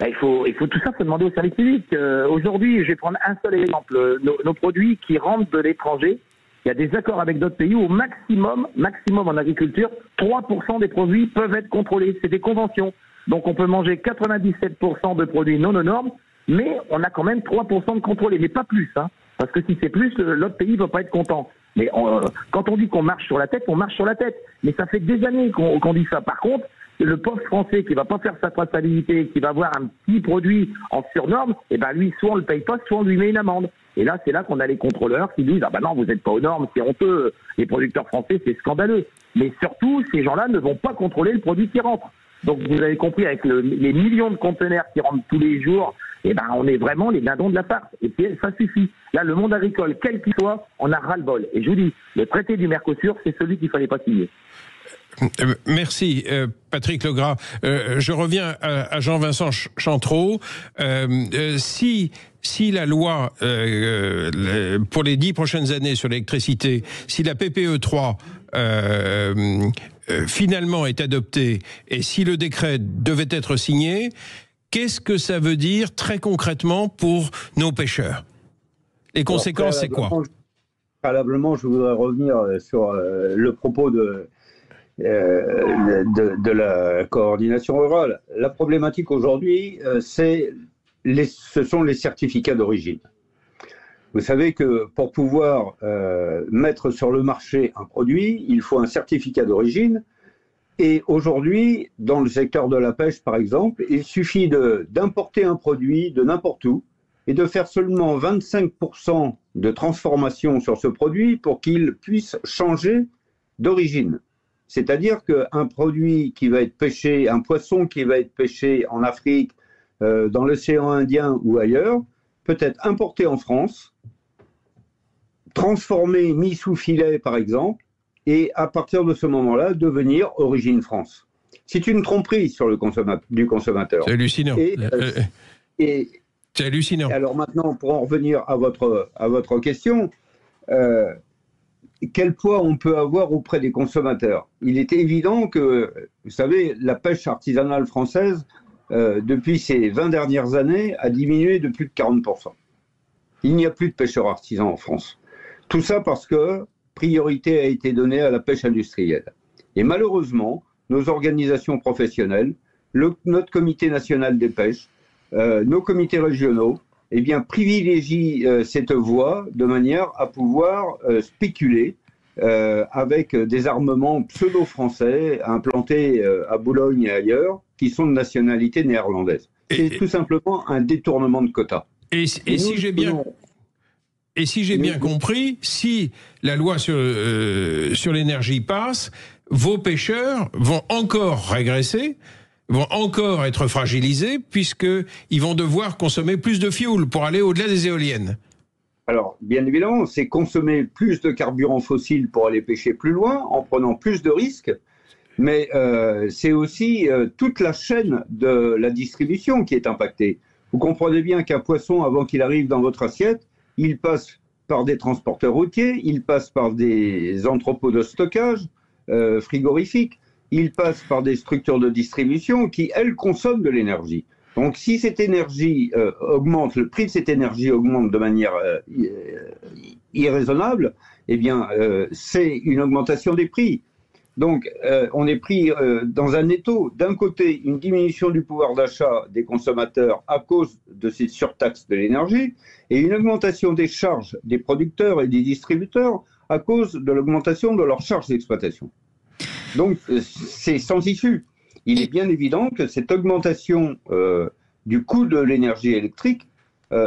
Il faut tout ça se demander au service public. Aujourd'hui, je vais prendre un seul exemple. Nos produits qui rentrent de l'étranger, il y a des accords avec d'autres pays où au maximum en agriculture, 3% des produits peuvent être contrôlés. C'est des conventions. Donc on peut manger 97% de produits non aux normes, mais on a quand même 3% de contrôlés, mais pas plus. Parce que si c'est plus, l'autre pays ne va pas être content. Mais quand on dit qu'on marche sur la tête, on marche sur la tête. Mais ça fait des années qu'on dit ça. Par contre, le pauvre Français qui va pas faire sa traçabilité, qui va avoir un petit produit en surnorme, lui, soit on le paye pas, soit on lui met une amende. Et là, c'est là qu'on a les contrôleurs qui disent « Ah non, vous n'êtes pas aux normes, c'est honteux. Les producteurs français, c'est scandaleux. » Mais surtout, ces gens-là ne vont pas contrôler le produit qui rentre. Donc, vous avez compris, avec les millions de conteneurs qui rentrent tous les jours, on est vraiment les dindons de la farce. Et puis, ça suffit. Là, le monde agricole, quel qu'il soit, on a ras-le-bol. Et je vous dis, le traité du Mercosur, c'est celui qu'il fallait pas signer. Merci Patrick Legras. Je reviens à Jean-Vincent Chantreau. Si la loi pour les 10 prochaines années sur l'électricité, si la PPE 3 finalement est adoptée et si le décret devait être signé, qu'est-ce que ça veut dire très concrètement pour nos pêcheurs? Les conséquences, c'est quoi? Préalablement, je voudrais revenir sur le propos de la coordination rurale. La problématique aujourd'hui, ce sont les certificats d'origine. Vous savez que pour pouvoir mettre sur le marché un produit, il faut un certificat d'origine. Et aujourd'hui, dans le secteur de la pêche, par exemple, il suffit d'importer un produit de n'importe où, et de faire seulement 25% de transformation sur ce produit pour qu'il puisse changer d'origine. C'est-à-dire qu'un produit qui va être pêché, un poisson qui va être pêché en Afrique, dans l'océan Indien ou ailleurs, peut être importé en France, transformé, mis sous filet par exemple, et à partir de ce moment-là, devenir origine France. C'est une tromperie sur le du consommateur. C'est hallucinant. C'est hallucinant. Alors maintenant, pour en revenir à votre question, quel poids on peut avoir auprès des consommateurs? Il est évident que, vous savez, la pêche artisanale française, depuis ces 20 dernières années, a diminué de plus de 40%. Il n'y a plus de pêcheurs artisans en France. Tout ça parce que priorité a été donnée à la pêche industrielle. Et malheureusement, nos organisations professionnelles, notre comité national des pêches, nos comités régionaux, eh bien, privilégient cette voie de manière à pouvoir spéculer avec des armements pseudo-français implantés à Boulogne et ailleurs, qui sont de nationalité néerlandaise. C'est tout simplement un détournement de quotas. Et si j'ai bien compris, si la loi sur l'énergie passe, vos pêcheurs vont encore régresser, vont encore être fragilisés, puisqu'ils vont devoir consommer plus de fioul pour aller au-delà des éoliennes. Alors, bien évidemment, c'est consommer plus de carburant fossile pour aller pêcher plus loin, en prenant plus de risques, mais c'est aussi toute la chaîne de la distribution qui est impactée. Vous comprenez bien qu'un poisson, avant qu'il arrive dans votre assiette, il passe par des transporteurs routiers, il passe par des entrepôts de stockage frigorifiques, il passe par des structures de distribution qui, elles, consomment de l'énergie. Donc si cette énergie augmente, le prix de cette énergie augmente de manière irraisonnable, eh bien c'est une augmentation des prix. Donc on est pris dans un étau. D'un côté, une diminution du pouvoir d'achat des consommateurs à cause de cette surtaxe de l'énergie, et une augmentation des charges des producteurs et des distributeurs à cause de l'augmentation de leurs charges d'exploitation. Donc c'est sans issue. Il est bien évident que cette augmentation du coût de l'énergie électrique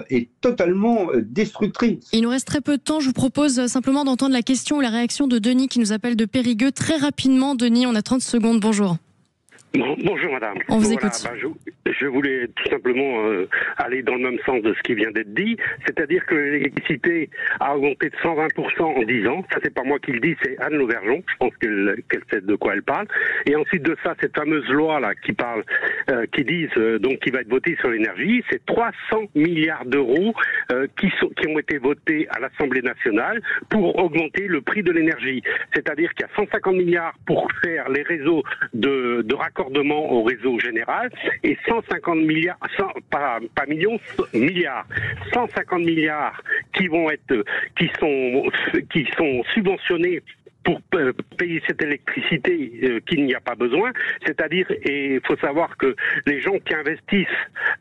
est totalement destructrice. Il nous reste très peu de temps. Je vous propose simplement d'entendre la question ou la réaction de Denis qui nous appelle de Périgueux. Très rapidement, Denis, on a 30 secondes. Bonjour. Bonjour madame. On vous écoute. Je voulais tout simplement aller dans le même sens de ce qui vient d'être dit, c'est-à-dire que l'électricité a augmenté de 120% en 10 ans. Ça, c'est pas moi qui le dis, c'est Anne Lauvergeon. Je pense qu'elle sait de quoi elle parle. Et ensuite de ça, cette fameuse loi là qui parle, qui dit donc qui va être votée sur l'énergie, c'est 300 milliards d'euros qui ont été votés à l'Assemblée nationale pour augmenter le prix de l'énergie. C'est-à-dire qu'il y a 150 milliards pour faire les réseaux de raccordement au réseau général et 150 milliards, pas millions, milliards, 150 milliards qui sont subventionnés pour payer cette électricité qu'il n'y a pas besoin. C'est-à-dire, et il faut savoir que les gens qui investissent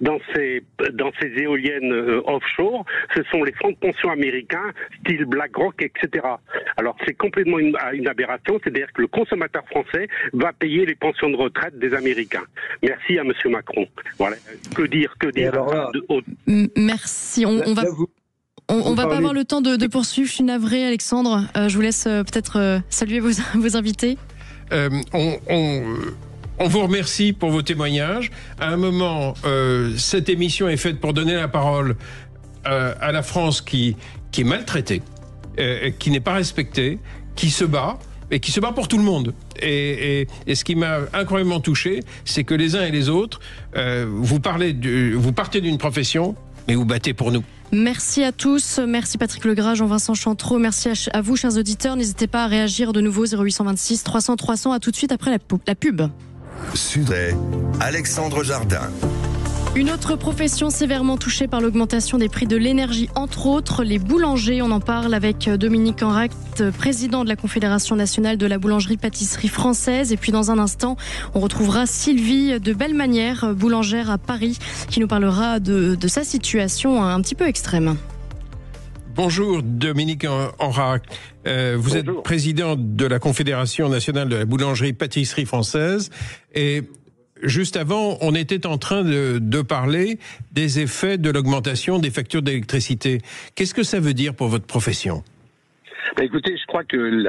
dans ces éoliennes offshore, ce sont les fonds de pension américains, style BlackRock, etc. Alors c'est complètement une aberration, c'est-à-dire que le consommateur français va payer les pensions de retraite des Américains. Merci à Monsieur Macron. Voilà. Que dire alors là, merci. On va pas avoir le temps de poursuivre. Je suis navrée, Alexandre. Je vous laisse peut-être saluer vos invités. On vous remercie pour vos témoignages. À un moment, cette émission est faite pour donner la parole à la France qui est maltraitée, qui n'est pas respectée, qui se bat, et qui se bat pour tout le monde. Et ce qui m'a incroyablement touché, c'est que les uns et les autres, vous partez d'une profession, mais vous battez pour nous. Merci à tous, merci Patrick Legras, Jean-Vincent Chantreau, merci à vous chers auditeurs, n'hésitez pas à réagir de nouveau 0826 300 300, à tout de suite après la pub. Sud-Est, Alexandre Jardin. Une autre profession sévèrement touchée par l'augmentation des prix de l'énergie, entre autres les boulangers. On en parle avec Dominique Enract, président de la Confédération nationale de la boulangerie-pâtisserie française. Et puis dans un instant, on retrouvera Sylvie de Bellemanière, boulangère à Paris, qui nous parlera de sa situation un petit peu extrême. Bonjour Dominique Enract. Vous êtes président de la Confédération nationale de la boulangerie-pâtisserie française et juste avant, on était en train de parler des effets de l'augmentation des factures d'électricité. Qu'est-ce que ça veut dire pour votre profession ? Écoutez, je crois que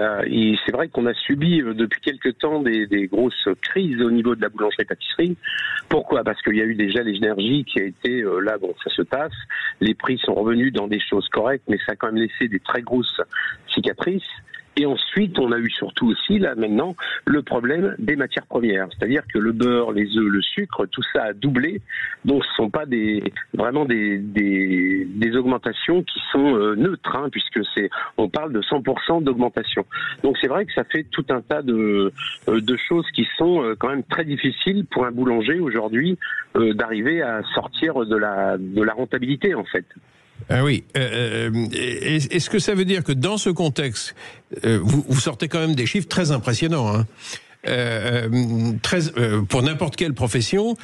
c'est vrai qu'on a subi depuis quelque temps des grosses crises au niveau de la boulangerie-pâtisserie. Pourquoi ? Parce qu'il y a eu déjà l'énergie qui a été là, bon, ça se tasse. Les prix sont revenus dans des choses correctes, mais ça a quand même laissé des très grosses cicatrices. Et ensuite, on a eu surtout aussi, là, maintenant, le problème des matières premières. C'est-à-dire que le beurre, les œufs, le sucre, tout ça a doublé. Donc, ce ne sont pas vraiment des augmentations qui sont neutres, hein, puisque on parle de 100% d'augmentation. Donc, c'est vrai que ça fait tout un tas de choses qui sont quand même très difficiles pour un boulanger aujourd'hui d'arriver à sortir de la rentabilité, en fait. Ah oui. Est-ce que ça veut dire que dans ce contexte, vous sortez quand même des chiffres très impressionnants, hein, pour n'importe quelle profession,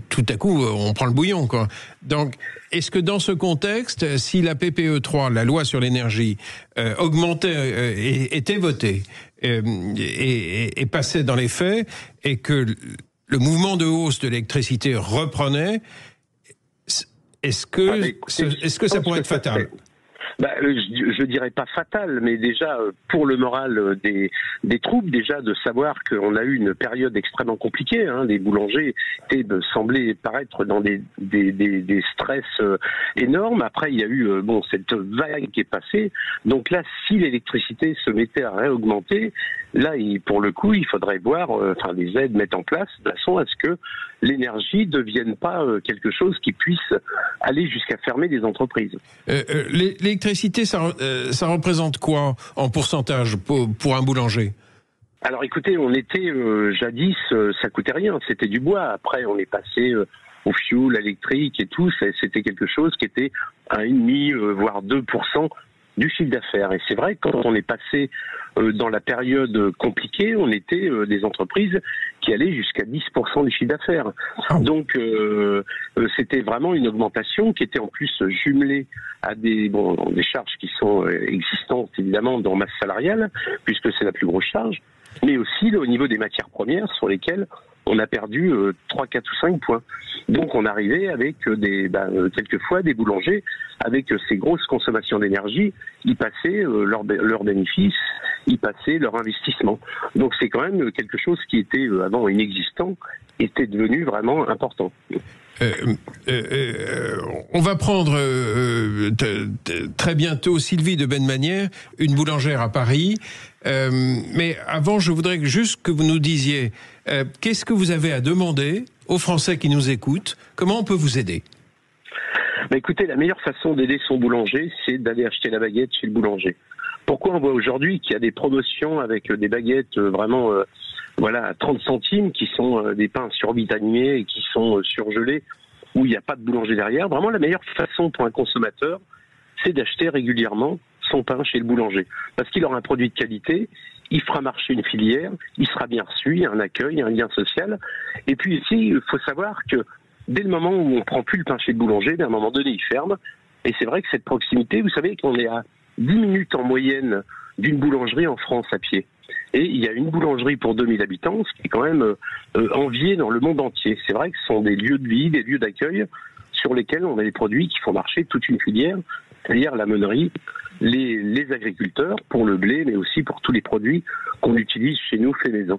tout à coup, on prend le bouillon, quoi. Donc, est-ce que dans ce contexte, si la PPE 3, la loi sur l'énergie, augmentait, était votée et passait dans les faits, et que le mouvement de hausse de l'électricité reprenait, est-ce que ça pourrait être fatal ? Je dirais pas fatal, mais déjà pour le moral des troupes, déjà de savoir qu'on a eu une période extrêmement compliquée. Hein, les boulangers semblaient paraître dans des stress énormes. Après, il y a eu cette vague qui est passée. Donc là, si l'électricité se mettait à réaugmenter, là, pour le coup, il faudrait voir, les aides mettre en place de façon à ce que l'énergie ne devienne pas quelque chose qui puisse aller jusqu'à fermer des entreprises. L'électricité, ça représente quoi en pourcentage pour un boulanger ? Alors écoutez, on était jadis, ça coûtait rien, c'était du bois. Après, on est passé au fioul électrique et tout, c'était quelque chose qui était 1,5 voire 2% du chiffre d'affaires. Et c'est vrai, quand on est passé dans la période compliquée, on était des entreprises qui allaient jusqu'à 10% du chiffre d'affaires. Donc c'était vraiment une augmentation qui était en plus jumelée à des charges qui sont existantes évidemment dans masse salariale, puisque c'est la plus grosse charge, mais aussi là, au niveau des matières premières sur lesquelles on a perdu 3, 4 ou 5 points. Donc on arrivait avec quelquefois des boulangers avec ces grosses consommations d'énergie, ils passaient leurs bénéfices, ils passaient leur investissement. Donc c'est quand même quelque chose qui était avant inexistant, était devenu vraiment important. On va prendre très bientôt Sylvie de Benmanière, une boulangère à Paris. Mais avant, je voudrais juste que vous nous disiez qu'est-ce que vous avez à demander aux Français qui nous écoutent ? Comment on peut vous aider ? Écoutez, la meilleure façon d'aider son boulanger, c'est d'aller acheter la baguette chez le boulanger. Pourquoi on voit aujourd'hui qu'il y a des promotions avec des baguettes vraiment à 30 centimes, qui sont des pains survitaminés et qui sont surgelés, où il n'y a pas de boulanger derrière. Vraiment, la meilleure façon pour un consommateur, c'est d'acheter régulièrement son pain chez le boulanger. Parce qu'il aura un produit de qualité, il fera marcher une filière, il sera bien reçu, il y a un accueil, un lien social. Et puis ici, il faut savoir que dès le moment où on ne prend plus le pain chez le boulanger, à un moment donné, il ferme. Et c'est vrai que cette proximité, vous savez qu'on est à 10 minutes en moyenne d'une boulangerie en France à pied. Et il y a une boulangerie pour 2000 habitants, ce qui est quand même envié dans le monde entier. C'est vrai que ce sont des lieux de vie, des lieux d'accueil sur lesquels on a des produits qui font marcher toute une filière, c'est-à-dire la meunerie, les agriculteurs pour le blé, mais aussi pour tous les produits qu'on utilise chez nous, fait maison.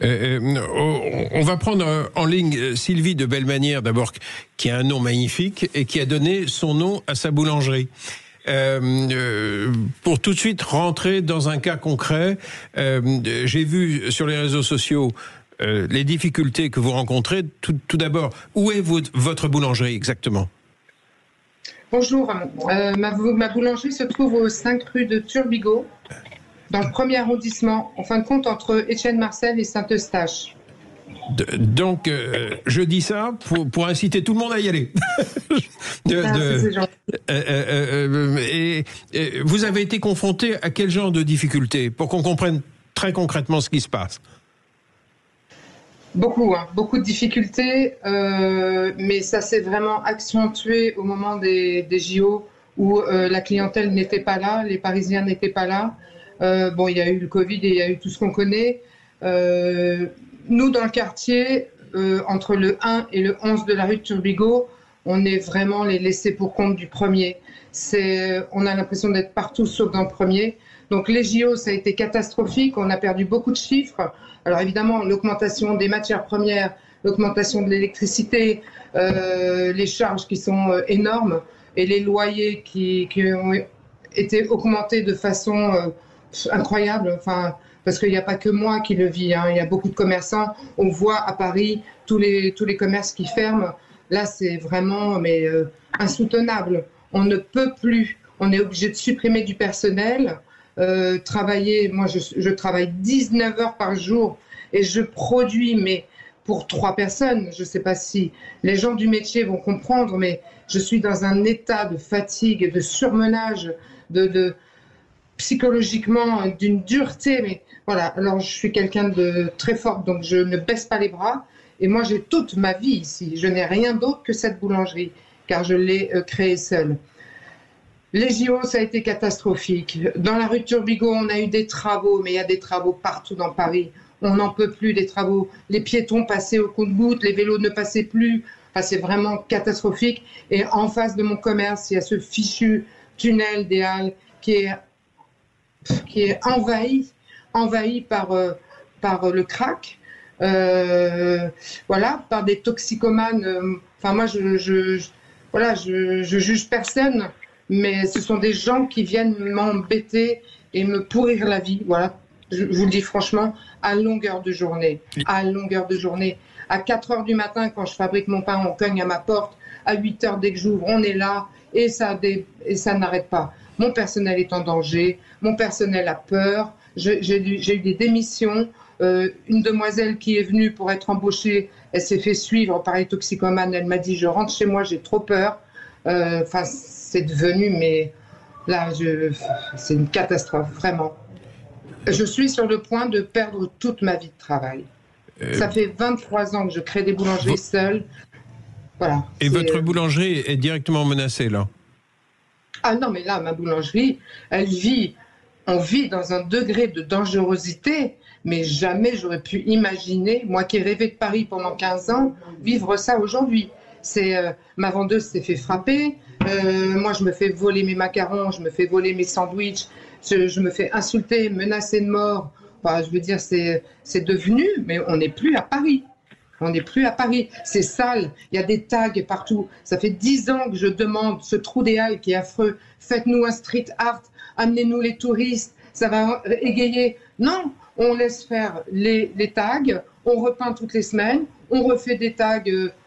On va prendre en ligne Sylvie de Bellemanière, d'abord, qui a un nom magnifique et qui a donné son nom à sa boulangerie. Pour tout de suite rentrer dans un cas concret, j'ai vu sur les réseaux sociaux les difficultés que vous rencontrez. Tout d'abord, où est votre boulangerie exactement ? Bonjour, ma boulangerie se trouve au 5 rue de Turbigo, dans le 1er arrondissement, en fin de compte entre Étienne-Marcel et Saint-Eustache. Donc, je dis ça pour inciter tout le monde à y aller. Et vous avez été confronté à quel genre de difficultés pour qu'on comprenne très concrètement ce qui se passe ? Beaucoup de difficultés, mais ça s'est vraiment accentué au moment des JO où la clientèle n'était pas là, les Parisiens n'étaient pas là. Il y a eu le Covid et il y a eu tout ce qu'on connaît. nous, dans le quartier, entre le 1 et le 11 de la rue de Turbigo, on est vraiment les laissés pour compte du premier. On a l'impression d'être partout sauf dans le premier. Donc les JO, ça a été catastrophique. On a perdu beaucoup de chiffres. Alors évidemment, l'augmentation des matières premières, l'augmentation de l'électricité, les charges qui sont énormes et les loyers qui ont été augmentés de façon incroyable. Enfin, parce qu'il n'y a pas que moi qui le vis. Il y a beaucoup de commerçants. On voit à Paris tous les commerces qui ferment. Là, c'est vraiment insoutenable. On ne peut plus. On est obligé de supprimer du personnel. Travailler, moi je travaille 19 heures par jour et je produis, mais pour 3 personnes. Je ne sais pas si les gens du métier vont comprendre, mais je suis dans un état de fatigue, de surmenage, de psychologiquement d'une dureté. Mais voilà, alors je suis quelqu'un de très forte, donc je ne baisse pas les bras. Et moi, j'ai toute ma vie ici. Je n'ai rien d'autre que cette boulangerie, car je l'ai créée seule. Les JO, ça a été catastrophique. Dans la rue de Turbigo, on a eu des travaux, mais il y a des travaux partout dans Paris. On n'en peut plus des travaux. Les piétons passaient au compte-gouttes, les vélos ne passaient plus. Enfin, c'est vraiment catastrophique. Et en face de mon commerce, il y a ce fichu tunnel des Halles qui est envahi par le crack. Voilà, par des toxicomanes. Enfin, moi, je juge personne. Mais ce sont des gens qui viennent m'embêter et me pourrir la vie. Voilà, je vous le dis franchement, à longueur de journée. À longueur de journée. À 4 heures du matin, quand je fabrique mon pain, on cogne à ma porte. À 8 heures, dès que j'ouvre, on est là. Et ça n'arrête pas. Mon personnel est en danger. Mon personnel a peur. J'ai eu des démissions. Une demoiselle qui est venue pour être embauchée, elle s'est fait suivre par les toxicomanes. Elle m'a dit, je rentre chez moi, j'ai trop peur. Enfin, c'est devenu, mais là, c'est une catastrophe, vraiment. Je suis sur le point de perdre toute ma vie de travail. Ça fait 23 ans que je crée des boulangeries seules. Voilà. Et votre boulangerie est directement menacée, là? Ah non, mais là, ma boulangerie, on vit dans un degré de dangerosité, mais jamais j'aurais pu imaginer, moi qui ai rêvé de Paris pendant 15 ans, vivre ça aujourd'hui. Ma vendeuse s'est fait frapper, moi je me fais voler mes macarons, je me fais voler mes sandwichs, je me fais insulter, menacer de mort. Enfin, je veux dire, c'est devenu, mais on n'est plus à Paris. On n'est plus à Paris. C'est sale, il y a des tags partout. Ça fait 10 ans que je demande ce trou des Halles qui est affreux. Faites-nous un street art, amenez-nous les touristes, ça va égayer. Non, on laisse faire les tags, on repeint toutes les semaines, on refait des tags.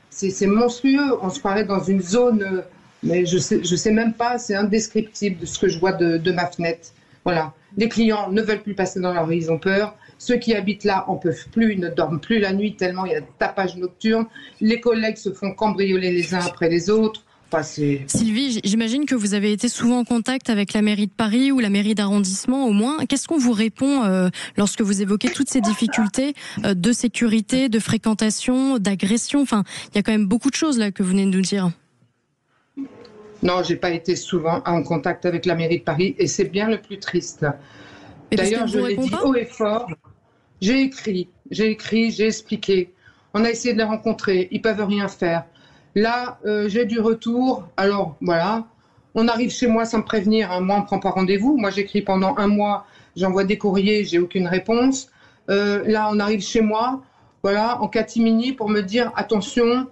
C'est monstrueux, on se croirait dans une zone, mais je sais même pas, c'est indescriptible de ce que je vois de ma fenêtre. Voilà, les clients ne veulent plus passer dans leur rue, ils ont peur. Ceux qui habitent là en peuvent plus, ils ne dorment plus la nuit tellement il y a de tapage nocturne. Les collègues se font cambrioler les uns après les autres. Enfin, Sylvie, j'imagine que vous avez été souvent en contact avec la mairie de Paris ou la mairie d'arrondissement au moins. Qu'est-ce qu'on vous répond lorsque vous évoquez toutes ces difficultés de sécurité, de fréquentation, d'agression? Enfin, il y a quand même beaucoup de choses là que vous venez de nous dire. Non, j'ai pas été souvent en contact avec la mairie de Paris et c'est bien le plus triste. D'ailleurs, je l'ai dit haut et fort. J'ai écrit, j'ai expliqué. On a essayé de les rencontrer, ils peuvent rien faire. Là, j'ai du retour. Alors, voilà, on arrive chez moi sans me prévenir. Moi, on ne prend pas rendez-vous. Moi, j'écris pendant 1 mois. J'envoie des courriers, j'ai aucune réponse. Là, on arrive chez moi, voilà, en catimini pour me dire attention,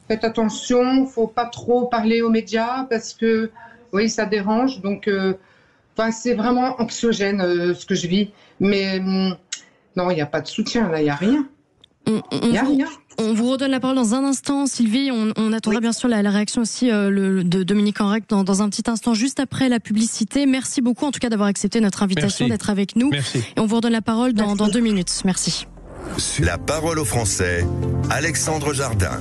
faites attention, faut pas trop parler aux médias parce que, oui, ça dérange. Donc, c'est vraiment anxiogène ce que je vis. Mais non, il n'y a pas de soutien, là, il n'y a rien. Il n'y a rien. On vous redonne la parole dans un instant, Sylvie. On attendra bien sûr la réaction aussi de Dominique Enrec dans un petit instant, juste après la publicité. Merci beaucoup en tout cas d'avoir accepté notre invitation, d'être avec nous. Merci. Et on vous redonne la parole dans 2 minutes. Merci. La parole aux Français, Alexandre Jardin.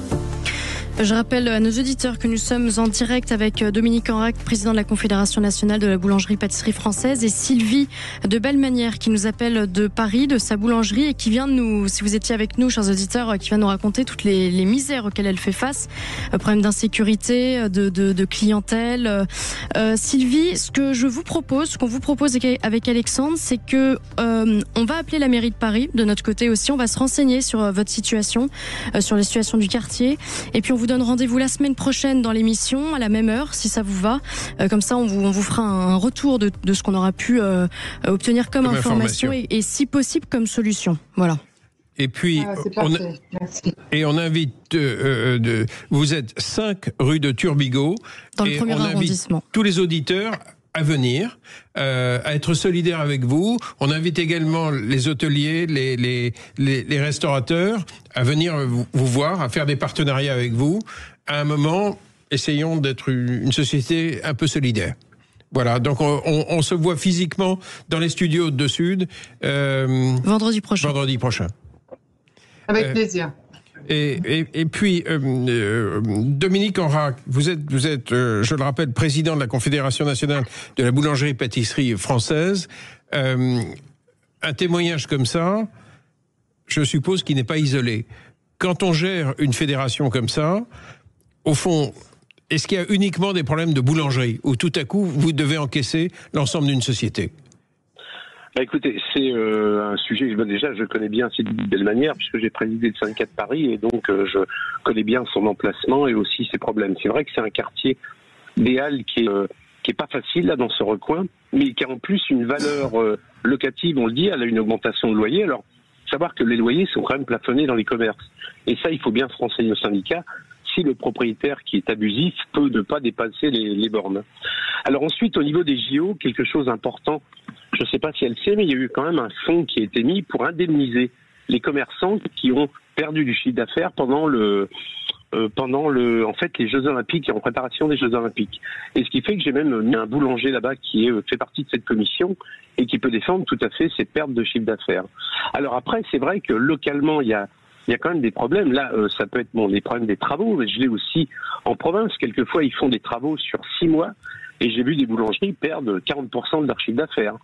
Je rappelle à nos auditeurs que nous sommes en direct avec Dominique Enrac, président de la Confédération nationale de la boulangerie-pâtisserie française, et Sylvie de Bellemanière qui nous appelle de Paris, de sa boulangerie, et qui vient de nous, si vous étiez avec nous, chers auditeurs, qui vient nous raconter toutes les misères auxquelles elle fait face, problèmes d'insécurité, de clientèle. Sylvie, ce que je vous propose, ce qu'on vous propose avec Alexandre, c'est que on va appeler la mairie de Paris, de notre côté aussi, on va se renseigner sur votre situation, sur la situation du quartier, et puis on vous donne rendez-vous la semaine prochaine dans l'émission à la même heure si ça vous va. Comme ça on vous fera un retour de ce qu'on aura pu obtenir comme information et si possible comme solution. Voilà. Et puis on invite vous êtes 5 rue de Turbigo dans le premier arrondissement. Tous les auditeurs à venir, à être solidaires avec vous. On invite également les hôteliers, les restaurateurs à venir vous voir, à faire des partenariats avec vous. À un moment, essayons d'être une société un peu solidaire. Voilà, donc on se voit physiquement dans les studios de Sud. Vendredi prochain. Avec plaisir. Et puis, Dominique Enrac, vous êtes, je le rappelle, président de la Confédération nationale de la boulangerie-pâtisserie française. Un témoignage comme ça, je suppose qu'il n'est pas isolé. Quand on gère une fédération comme ça, au fond, est-ce qu'il y a uniquement des problèmes de boulangerie, ou tout à coup, vous devez encaisser l'ensemble d'une société ? Écoutez, c'est un sujet que déjà je connais bien Sylvie de Bellemanière puisque j'ai présidé le syndicat de Paris et donc je connais bien son emplacement et aussi ses problèmes. C'est vrai que c'est un quartier des Halles qui est pas facile là dans ce recoin, mais qui a en plus une valeur locative, on le dit, elle a une augmentation de loyer. Alors, savoir que les loyers sont quand même plafonnés dans les commerces. Et ça, il faut bien se renseigner au syndicat si le propriétaire qui est abusif peut ne pas dépasser les bornes. Alors ensuite, au niveau des JO, quelque chose d'important, je ne sais pas si elle sait, mais il y a eu quand même un fonds qui a été mis pour indemniser les commerçants qui ont perdu du chiffre d'affaires pendant les Jeux Olympiques et en préparation des Jeux Olympiques. Et ce qui fait que j'ai même mis un boulanger là-bas qui fait partie de cette commission et qui peut défendre tout à fait ces pertes de chiffre d'affaires. Alors après, c'est vrai que localement, il y a quand même des problèmes. Là, ça peut être les problèmes des travaux, mais je l'ai aussi en province. Quelquefois, ils font des travaux sur 6 mois et j'ai vu des boulangeries perdre 40% de leur chiffre d'affaires.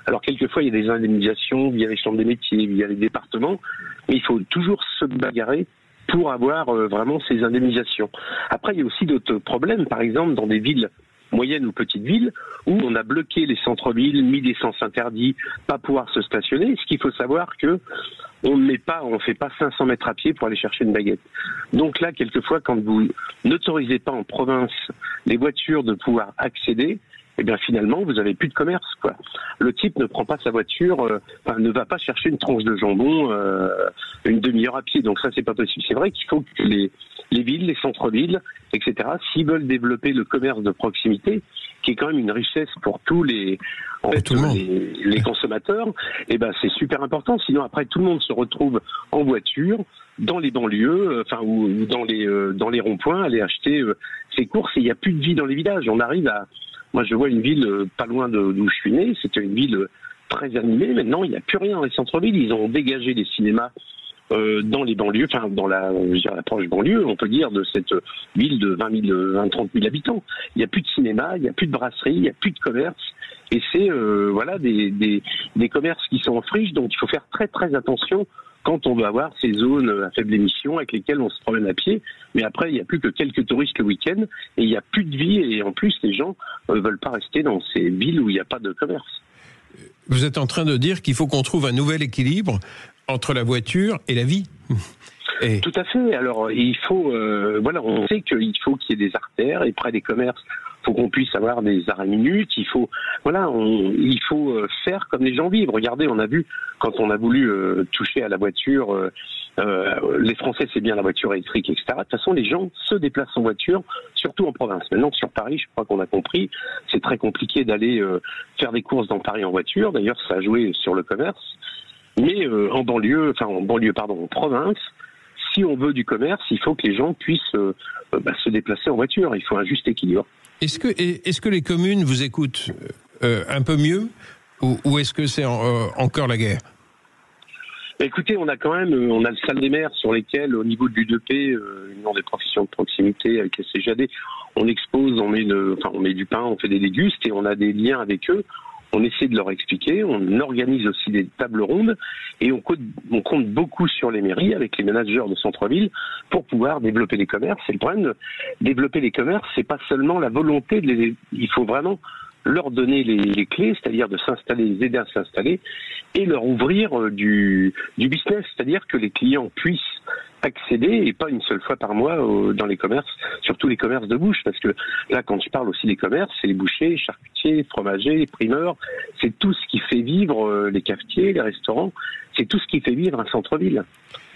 Alors, quelquefois, il y a des indemnisations via les chambres des métiers, via les départements, mais il faut toujours se bagarrer pour avoir vraiment ces indemnisations. Après, il y a aussi d'autres problèmes, par exemple, dans des villes moyennes ou petites villes, où on a bloqué les centres-villes, mis des sens interdits, pas pouvoir se stationner. Ce qu'il faut savoir que on fait pas 500 mètres à pied pour aller chercher une baguette. Donc là, quelquefois, quand vous n'autorisez pas en province les voitures de pouvoir accéder, eh bien finalement, vous avez plus de commerce, quoi. Le type ne prend pas sa voiture, ne va pas chercher une tranche de jambon une demi-heure à pied. Donc ça, c'est pas possible. C'est vrai qu'il faut que les villes, les centres-villes, etc., s'ils veulent développer le commerce de proximité, qui est quand même une richesse pour tous les consommateurs, eh ben c'est super important. Sinon après tout le monde se retrouve en voiture dans les banlieues, ou dans les ronds-points, aller acheter ses courses. Et il n'y a plus de vie dans les villages. Moi je vois une ville pas loin d'où je suis né. C'était une ville très animée. Maintenant il n'y a plus rien dans les centres-villes. Ils ont dégagé les cinémas dans les banlieues, dans la proche banlieue, on peut dire, de cette ville de 30 000 habitants. Il n'y a plus de cinéma, il n'y a plus de brasserie, il n'y a plus de commerce. Et c'est des commerces qui sont en friche, donc il faut faire très très attention quand on veut avoir ces zones à faible émission avec lesquelles on se promène à pied. Mais après, il n'y a plus que quelques touristes le week-end et il n'y a plus de vie. Et en plus, les gens ne veulent pas rester dans ces villes où il n'y a pas de commerce. Vous êtes en train de dire qu'il faut qu'on trouve un nouvel équilibre entre la voiture et la vie. Tout à fait. Alors, il faut, on sait qu'il faut qu'il y ait des artères et près des commerces, il faut qu'on puisse avoir des arrêts minutes. Il faut, il faut faire comme les gens vivent. Regardez, on a vu quand on a voulu toucher à la voiture, les Français c'est bien la voiture électrique, etc. De toute façon, les gens se déplacent en voiture, surtout en province. Maintenant, sur Paris, je crois qu'on a compris, c'est très compliqué d'aller faire des courses dans Paris en voiture. D'ailleurs, ça a joué sur le commerce. Mais en province, si on veut du commerce, il faut que les gens puissent se déplacer en voiture. Il faut un juste équilibre. Est-ce que les communes vous écoutent un peu mieux ou est-ce que c'est encore la guerre ? Écoutez, on a quand même, on a le salle des maires sur lesquels, au niveau de l'UDP, Union des professions de proximité avec la CGAD, on expose, on met du pain, on fait des dégustes et on a des liens avec eux. On essaie de leur expliquer, on organise aussi des tables rondes et on compte beaucoup sur les mairies avec les managers de centre-ville pour pouvoir développer les commerces. Et le problème de développer les commerces, c'est pas seulement la volonté il faut vraiment leur donner les clés, c'est-à-dire de s'installer, les aider à s'installer et leur ouvrir du business, c'est-à-dire que les clients puissent accéder, et pas une seule fois par mois, dans les commerces, surtout les commerces de bouche, parce que là, quand je parle aussi des commerces, c'est les bouchers, les charcutiers, les fromagers, les primeurs, c'est tout ce qui fait vivre les cafetiers, les restaurants, c'est tout ce qui fait vivre un centre-ville.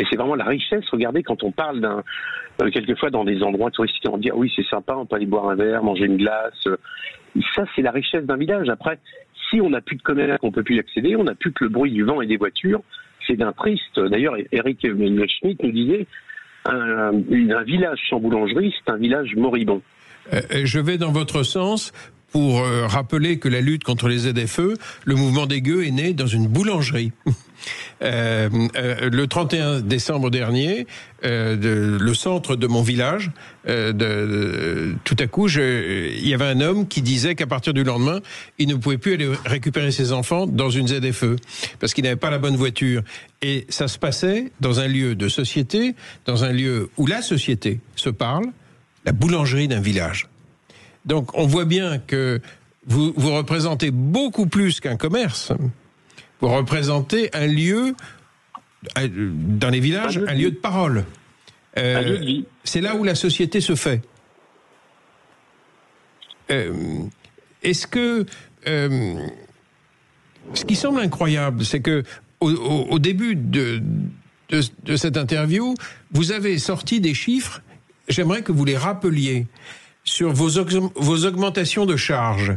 Et c'est vraiment la richesse. Regardez, quand on parle quelquefois dans des endroits touristiques, on dit, oui, c'est sympa, on peut aller boire un verre, manger une glace. Ça, c'est la richesse d'un village. Après, si on n'a plus de commerce, on peut plus y accéder, on n'a plus que le bruit du vent et des voitures, c'est d'un triste. D'ailleurs, Eric Schmitt nous disait, un village sans boulangerie, c'est un village moribond. Je vais dans votre sens pour rappeler que la lutte contre les ZFE, le mouvement des gueux est né dans une boulangerie. Le 31 décembre dernier, le centre de mon village, tout à coup, il y avait un homme qui disait qu'à partir du lendemain, il ne pouvait plus aller récupérer ses enfants dans une ZFE parce qu'il n'avait pas la bonne voiture. Et ça se passait dans un lieu de société, dans un lieu où la société se parle, la boulangerie d'un village. Donc on voit bien que vous représentez beaucoup plus qu'un commerce. Vous représentez un lieu, dans les villages, un lieu de parole. Un lieu de vie. C'est là où la société se fait. Est-ce que... ce qui semble incroyable, c'est que au début de cette interview, vous avez sorti des chiffres, j'aimerais que vous les rappeliez, sur vos augmentations de charges,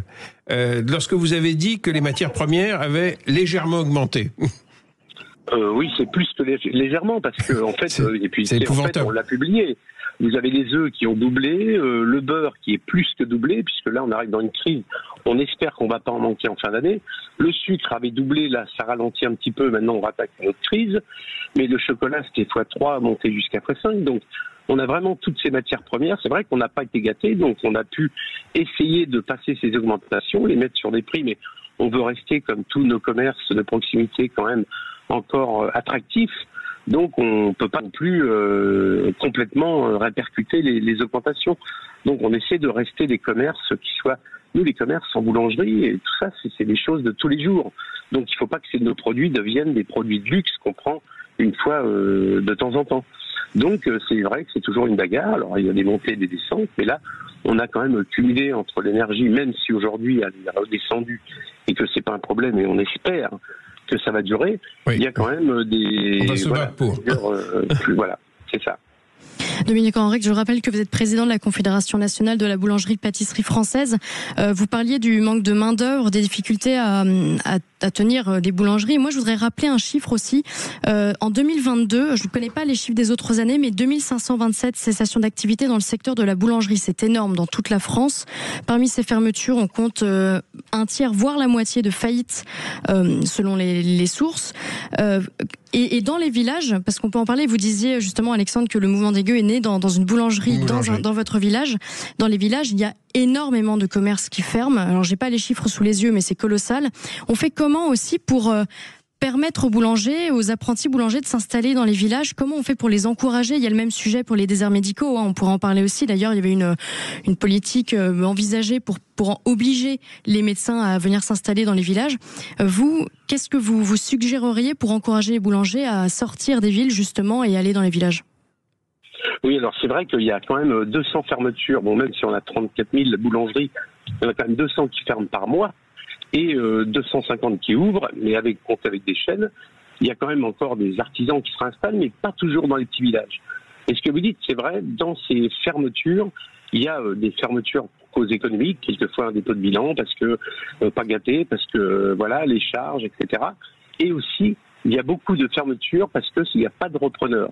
lorsque vous avez dit que les matières premières avaient légèrement augmenté. Oui, c'est plus que légèrement, parce que en fait, on l'a publié. Vous avez les œufs qui ont doublé, le beurre qui est plus que doublé, puisque là on arrive dans une crise. On espère qu'on va pas en manquer en fin d'année. Le sucre avait doublé, là ça ralentit un petit peu. Maintenant on rattaque une autre crise. Mais le chocolat c'était x3, monté jusqu'à x5. Donc on a vraiment toutes ces matières premières. C'est vrai qu'on n'a pas été gâtés, donc on a pu essayer de passer ces augmentations, les mettre sur des prix, mais on veut rester comme tous nos commerces de proximité quand même encore attractifs. Donc on ne peut pas non plus complètement répercuter les augmentations. Donc on essaie de rester des commerces qui soient, nous les commerces en boulangerie, et tout ça c'est des choses de tous les jours. Donc il ne faut pas que nos produits deviennent des produits de luxe qu'on prend une fois de temps en temps. Donc c'est vrai que c'est toujours une bagarre. Alors il y a des montées et des descentes, mais là on a quand même cumulé entre l'énergie, même si aujourd'hui elle est redescendue et que c'est pas un problème, et on espère que ça va durer. Oui. Il y a quand même des... On va se battre pour. Voilà, c'est ça. Dominique Henrique, je rappelle que vous êtes président de la Confédération nationale de la boulangerie-pâtisserie française. Vous parliez du manque de main-d'œuvre, des difficultés à tenir des boulangeries. Moi, je voudrais rappeler un chiffre aussi. En 2022, je ne connais pas les chiffres des autres années, mais 2527 cessations d'activité dans le secteur de la boulangerie. C'est énorme dans toute la France. Parmi ces fermetures, on compte un tiers, voire la moitié de faillites, selon les sources. Et dans les villages, parce qu'on peut en parler, vous disiez justement, Alexandre, que le mouvement des gueux est né dans une boulangerie, dans votre village. Dans les villages, il y a énormément de commerces qui ferment. Alors, j'ai pas les chiffres sous les yeux, mais c'est colossal. On fait comment aussi pour permettre aux boulangers, aux apprentis boulangers de s'installer dans les villages? Comment on fait pour les encourager? Il y a le même sujet pour les déserts médicaux, on pourra en parler aussi. D'ailleurs, il y avait une politique envisagée pour obliger les médecins à venir s'installer dans les villages. Vous, qu'est-ce que vous suggéreriez pour encourager les boulangers à sortir des villes, justement, et aller dans les villages? Oui, alors c'est vrai qu'il y a quand même 200 fermetures. Bon, même si on a 34 000 boulangeries, il y en a quand même 200 qui ferment par mois et 250 qui ouvrent, mais avec des chaînes. Il y a quand même encore des artisans qui se réinstallent, mais pas toujours dans les petits villages. Et ce que vous dites, c'est vrai, dans ces fermetures, il y a des fermetures pour cause économique, quelquefois un dépôt de bilan, parce que pas gâté, parce que voilà, les charges, etc. Et aussi, il y a beaucoup de fermetures parce qu'il n'y a pas de repreneurs.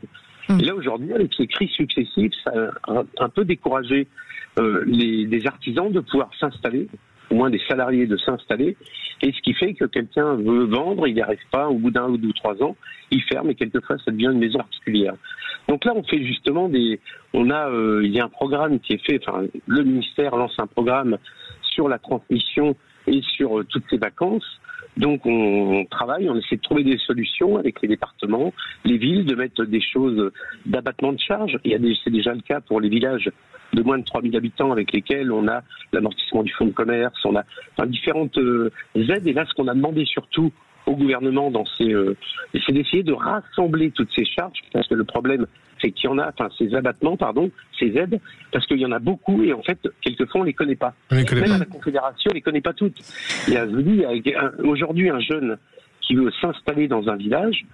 Et là, aujourd'hui, avec ces crises successives, ça a un peu découragé des artisans de pouvoir s'installer. au moins des salariés de s'installer. Et ce qui fait que quelqu'un veut vendre, il n'y arrive pas, au bout d'un ou 2 ou 3 ans, il ferme et quelquefois ça devient une maison particulière. Donc là, on fait justement il y a un programme qui est fait, le ministère lance un programme sur la transmission et sur toutes ces vacances. Donc on travaille, on essaie de trouver des solutions avec les départements, les villes, de mettre des choses d'abattement de charges. C'est déjà le cas pour les villages de moins de 3000 habitants avec lesquels on a l'amortissement du fonds de commerce, on a différentes aides. Et là, ce qu'on a demandé surtout au gouvernement c'est d'essayer de rassembler toutes ces charges, parce que le problème, c'est qu'il y en a, ces abattements, ces aides, parce qu'il y en a beaucoup et en fait, quelquefois, on les connaît pas. Même à la Confédération, on les connaît pas toutes. Je vous dis, aujourd'hui, un jeune qui veut s'installer dans un village,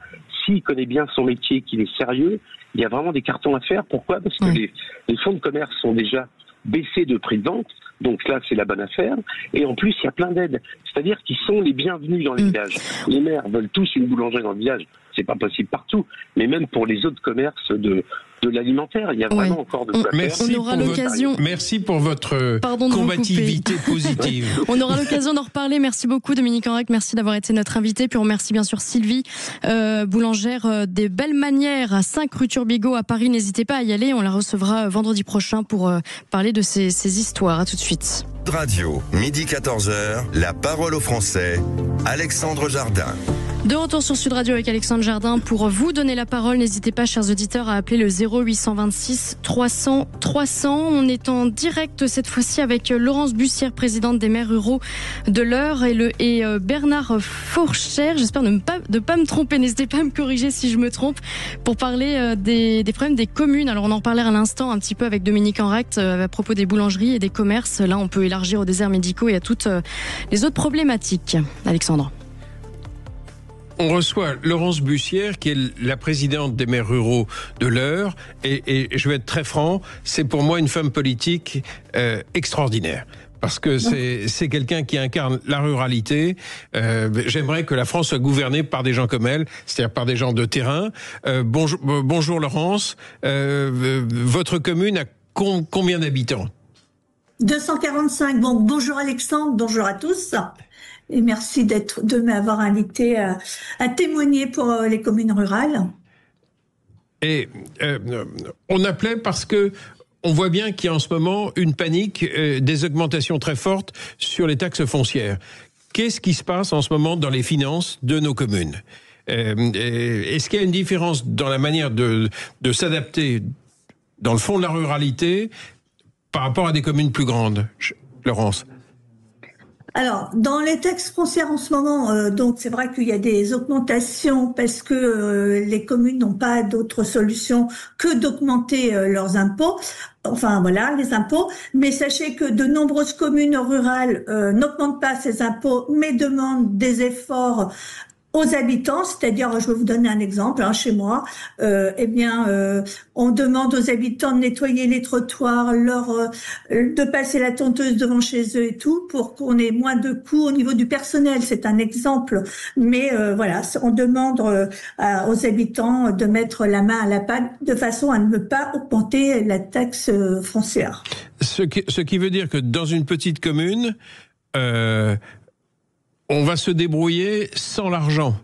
s'il connaît bien son métier, qu'il est sérieux, il y a vraiment des cartons à faire. Pourquoi ? Parce que les fonds de commerce sont déjà baissés de prix de vente. Donc là, c'est la bonne affaire. Et en plus, il y a plein d'aides. C'est-à-dire qu'ils sont les bienvenus dans les villages. Les maires veulent tous une boulangerie dans le village. C'est pas possible partout. Mais même pour les autres commerces de l'alimentaire, il y a vraiment encore de quoi faire. Merci pour votre combativité positive. On aura l'occasion d'en reparler. Merci beaucoup, Dominique Enrect. Merci d'avoir été notre invité. Puis on remercie bien sûr Sylvie, boulangère des Belles Manières à 5 rue Turbigo à Paris. N'hésitez pas à y aller. On la recevra vendredi prochain pour parler de ces histoires. À tout de suite. Radio, midi 14h, la parole aux Français, Alexandre Jardin. De retour sur Sud Radio avec Alexandre Jardin pour vous donner la parole. N'hésitez pas, chers auditeurs, à appeler le 0826 300 300. On est en direct cette fois-ci avec Laurence Bussière, présidente des maires ruraux de l'Eure, et Bernard Fourchère. J'espère ne pas me tromper. N'hésitez pas à me corriger si je me trompe, pour parler des problèmes des communes. Alors on en parlait à l'instant un petit peu avec Dominique Enrect à propos des boulangeries et des commerces. Là, on peut élargir aux déserts médicaux et à toutes les autres problématiques. Alexandre. On reçoit Laurence Bussière, qui est la présidente des maires ruraux de l'Eure, et je vais être très franc, c'est pour moi une femme politique extraordinaire. Parce que c'est quelqu'un qui incarne la ruralité. J'aimerais que la France soit gouvernée par des gens comme elle, c'est-à-dire par des gens de terrain. Bonjour Laurence. Votre commune a combien d'habitants ? 245. Bon, bonjour Alexandre, bonjour à tous. Et merci de m'avoir invité à témoigner pour les communes rurales. Et on appelait parce que on voit bien qu'il y a en ce moment une panique, des augmentations très fortes sur les taxes foncières. Qu'est-ce qui se passe en ce moment dans les finances de nos communes ? Est-ce qu'il y a une différence dans la manière de s'adapter dans le fond de la ruralité par rapport à des communes plus grandes, Laurence ? Alors, dans les taxes foncières en ce moment, donc c'est vrai qu'il y a des augmentations parce que les communes n'ont pas d'autre solution que d'augmenter leurs impôts. Enfin voilà, les impôts. Mais sachez que de nombreuses communes rurales n'augmentent pas ces impôts, mais demandent des efforts aux habitants, c'est-à-dire, je vais vous donner un exemple, chez moi, on demande aux habitants de nettoyer les trottoirs, de passer la tondeuse devant chez eux et tout, pour qu'on ait moins de coûts au niveau du personnel. C'est un exemple, mais voilà, on demande aux habitants de mettre la main à la pâte de façon à ne pas augmenter la taxe foncière. Ce qui veut dire que dans une petite commune, on va se débrouiller sans l'argent,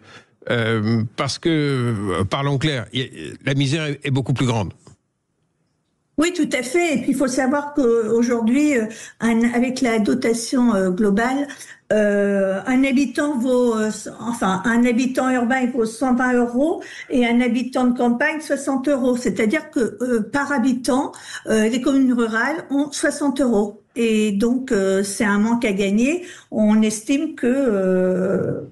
parce que, parlons clair, la misère est beaucoup plus grande. Oui, tout à fait. Et puis, il faut savoir qu'aujourd'hui, avec la dotation globale, un habitant urbain, il vaut 120 € et un habitant de campagne, 60 €. C'est-à-dire que par habitant, les communes rurales ont 60 €. Et donc, c'est un manque à gagner. On estime que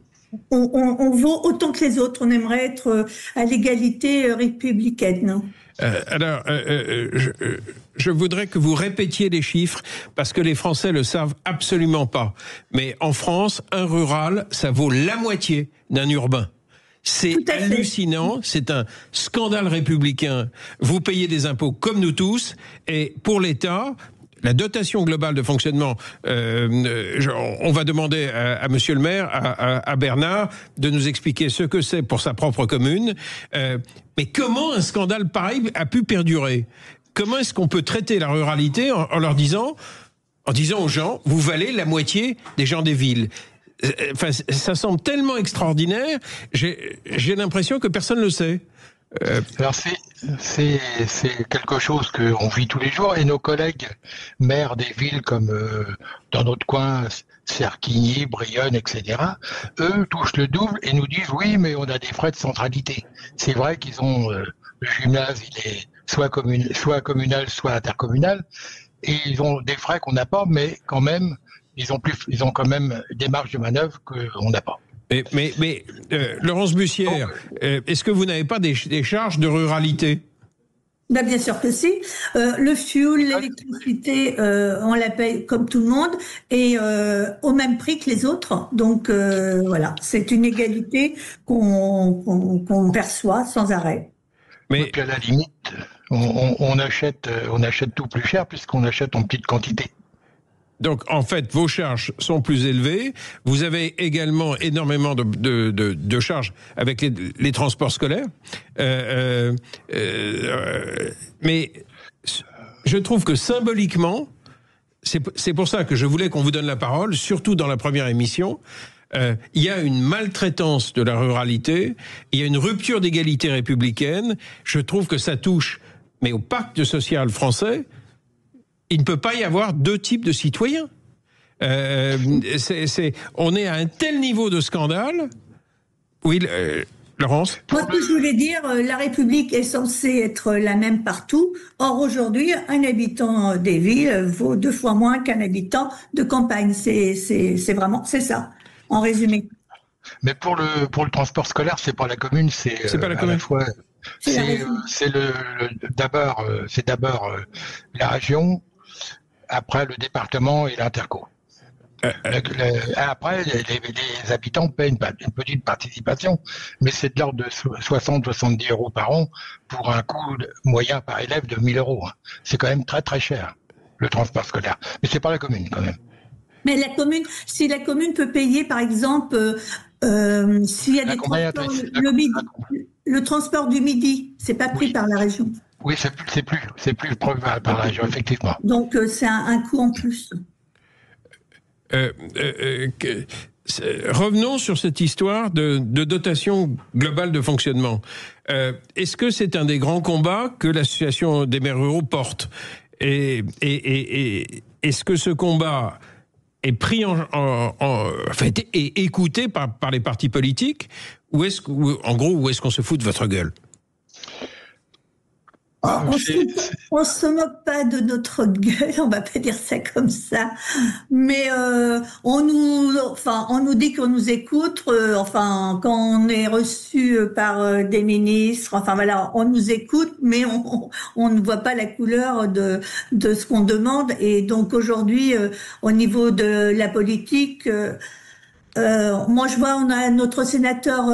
on vaut autant que les autres. On aimerait être à l'égalité républicaine. Alors, je voudrais que vous répétiez les chiffres, parce que les Français le savent absolument pas. Mais en France, un rural, ça vaut la moitié d'un urbain. C'est hallucinant, c'est un scandale républicain. Vous payez des impôts comme nous tous, et pour l'État, la dotation globale de fonctionnement, on va demander à monsieur le maire, à Bernard, de nous expliquer ce que c'est pour sa propre commune. Mais comment un scandale pareil a pu perdurer ? Comment est-ce qu'on peut traiter la ruralité en leur disant en disant aux gens, vous valez la moitié des gens des villes. Enfin, ça semble tellement extraordinaire, j'ai l'impression que personne ne le sait. Alors c'est quelque chose qu'on vit tous les jours, et nos collègues maires des villes comme dans notre coin, Cerquigny, Brionne, etc., eux touchent le double et nous disent oui, mais on a des frais de centralité. C'est vrai qu'ils ont le gymnase, il est soit communal, soit intercommunal, et ils ont des frais qu'on n'a pas, mais quand même ils ont quand même des marges de manœuvre qu'on n'a pas. Mais Laurence Bussière, est-ce que vous n'avez pas des charges de ruralité ? Ben bien sûr que si. Le fuel, l'électricité, on la paye comme tout le monde et au même prix que les autres. Donc voilà, c'est une égalité qu'on perçoit sans arrêt. Mais puis à la limite, on achète tout plus cher puisqu'on achète en petite quantité. Donc, en fait, vos charges sont plus élevées. Vous avez également énormément de charges avec les transports scolaires. Mais je trouve que symboliquement, c'est pour ça que je voulais qu'on vous donne la parole, surtout dans la première émission. Il y a une maltraitance de la ruralité, il y a une rupture d'égalité républicaine. Je trouve que ça touche, mais au pacte social français. Il ne peut pas y avoir deux types de citoyens. On est à un tel niveau de scandale. Oui, Laurence ? Moi, ce que je voulais dire, la République est censée être la même partout. Or, aujourd'hui, un habitant des villes vaut 2 fois moins qu'un habitant de campagne. C'est ça, en résumé. Mais pour le transport scolaire, c'est pas la commune, c'est pas la commune. À la fois. C'est d'abord la région, après le département et l'interco. Après, les habitants paient une petite participation, mais c'est de l'ordre de 60-70 euros par an pour un coût moyen par élève de 1 000 euros. C'est quand même très très cher, le transport scolaire. Mais c'est pas la commune quand même. Mais si la commune peut payer, par exemple, s'il y a des transports le transport du midi, c'est pas pris par la région. Oui, c'est plus pris par la région, effectivement. Donc c'est un coût en plus. Revenons sur cette histoire de dotation globale de fonctionnement. Est-ce que c'est un des grands combats que l'association des maires ruraux porte ? Et est-ce que ce combat est pris est écouté par les partis politiques, ou est-ce qu'on se fout de votre gueule ? On se moque pas de notre gueule, on va pas dire ça comme ça, mais on nous dit qu'on nous écoute, quand on est reçu par des ministres, voilà, on nous écoute, mais on ne voit pas la couleur de ce qu'on demande. Et donc aujourd'hui, au niveau de la politique, moi je vois, on a notre sénateur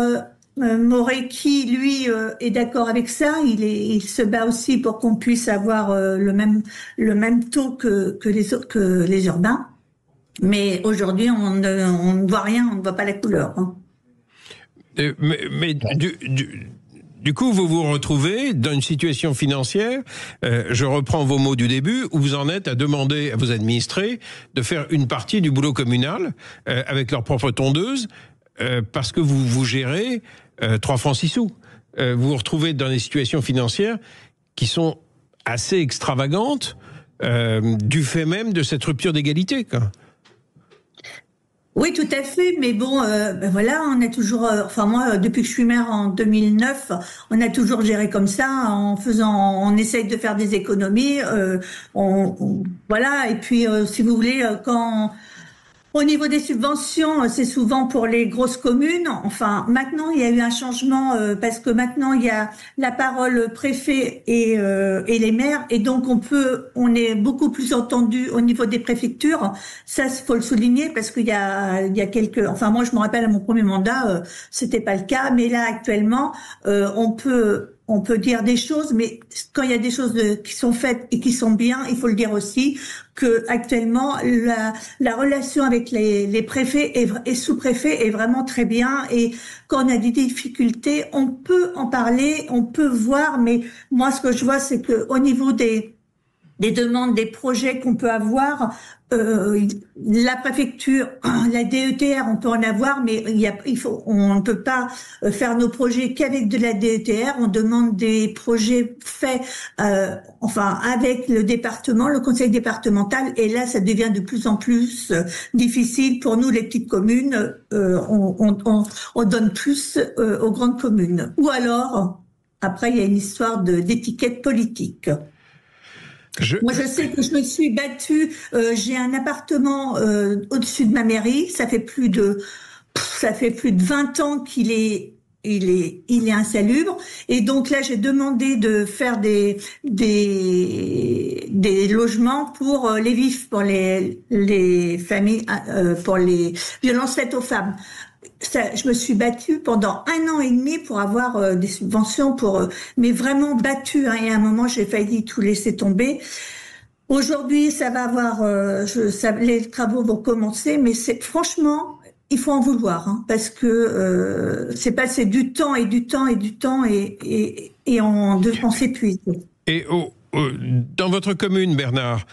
Moret qui, lui, est d'accord avec ça. Il se bat aussi pour qu'on puisse avoir le même taux que les urbains. Mais aujourd'hui, on ne voit rien, on ne voit pas la couleur. Mais du coup, vous vous retrouvez dans une situation financière, je reprends vos mots du début, où vous en êtes à demander à vos administrés de faire une partie du boulot communal avec leur propre tondeuse, parce que vous gérez 3 francs 6 sous. Vous vous retrouvez dans des situations financières qui sont assez extravagantes, du fait même de cette rupture d'égalité, quoi. Oui, tout à fait, mais bon, voilà, on a toujours, moi, depuis que je suis maire en 2009, on a toujours géré comme ça, on essaye de faire des économies, voilà, et puis, si vous voulez, au niveau des subventions, c'est souvent pour les grosses communes. Enfin, maintenant, il y a eu un changement parce que maintenant, il y a la parole préfet et les maires, et donc on est beaucoup plus entendu au niveau des préfectures. Ça, faut le souligner parce qu'il y a quelques. Enfin, moi, je me rappelle à mon premier mandat, c'était pas le cas, mais là, actuellement, on peut dire des choses, mais quand il y a des choses qui sont faites et qui sont bien, il faut le dire aussi que actuellement la relation avec les préfets et sous-préfets est vraiment très bien, et quand on a des difficultés, on peut en parler, on peut voir, mais moi ce que je vois, c'est que au niveau des des demandes, des projets qu'on peut avoir. La préfecture, la DETR, on peut en avoir, mais on ne peut pas faire nos projets qu'avec de la DETR. On demande des projets faits, avec le département, le conseil départemental, et là, ça devient de plus en plus difficile pour nous, les petites communes. On donne plus aux grandes communes. Ou alors, après, il y a une histoire d'étiquette politique. Moi, je sais que je me suis battue. J'ai un appartement au-dessus de ma mairie. Ça fait plus de 20 ans qu'il est insalubre. Et donc là, j'ai demandé de faire des logements pour les vifs, pour les familles, pour les violences faites aux femmes. Je me suis battue pendant 1 an et demi pour avoir des subventions mais vraiment battue, hein, et à un moment j'ai failli tout laisser tomber. Aujourd'hui, ça va avoir, les travaux vont commencer, mais franchement, il faut en vouloir, hein, parce que c'est passé du temps et on s'épuise. Et dans votre commune, Bernard,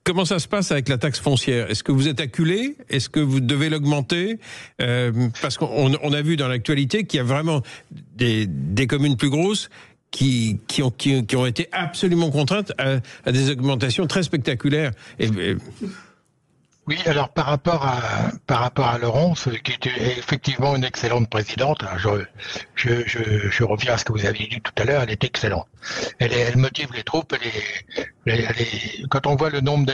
comment ça se passe avec la taxe foncière? Est-ce que vous êtes acculé? Est-ce que vous devez l'augmenter? Parce qu'on a vu dans l'actualité qu'il y a vraiment des communes plus grosses qui ont été absolument contraintes à des augmentations très spectaculaires. Oui, alors par rapport à Laurence, qui était effectivement une excellente présidente, alors je reviens à ce que vous avez dit tout à l'heure, elle est excellente. Elle motive les troupes, quand on voit le nombre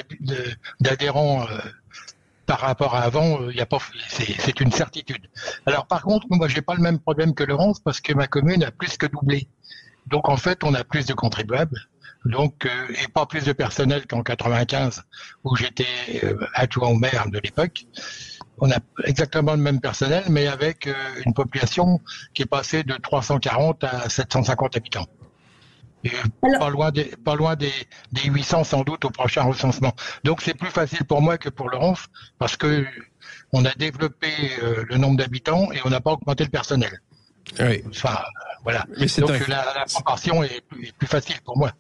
d'adhérents par rapport à avant, c'est une certitude. Alors par contre, moi j'ai pas le même problème que Laurence parce que ma commune a plus que doublé. Donc en fait, on a plus de contribuables. Donc, et pas plus de personnel qu'en 95, où j'étais adjoint au maire de l'époque. On a exactement le même personnel, mais avec une population qui est passée de 340 à 750 habitants. Et pas loin des 800 sans doute au prochain recensement. Donc c'est plus facile pour moi que pour Laurence, parce que on a développé le nombre d'habitants et on n'a pas augmenté le personnel. Oui. Enfin, voilà. Mais donc la proportion est plus facile pour moi.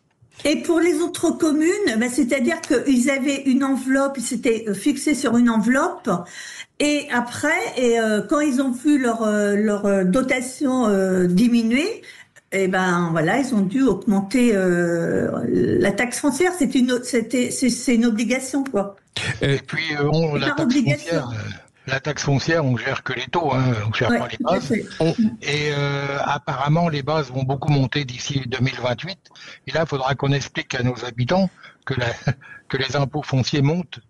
Et pour les autres communes, c'est-à-dire qu'ils avaient une enveloppe, ils s'étaient fixés sur une enveloppe, et après, quand ils ont vu leur dotation diminuer, ils ont dû augmenter la taxe foncière. C'est une obligation, quoi. Et puis la taxe foncière, on gère que les taux, hein, on gère pas les bases. Et apparemment, les bases vont beaucoup monter d'ici 2028. Et là, il faudra qu'on explique à nos habitants que les impôts fonciers montent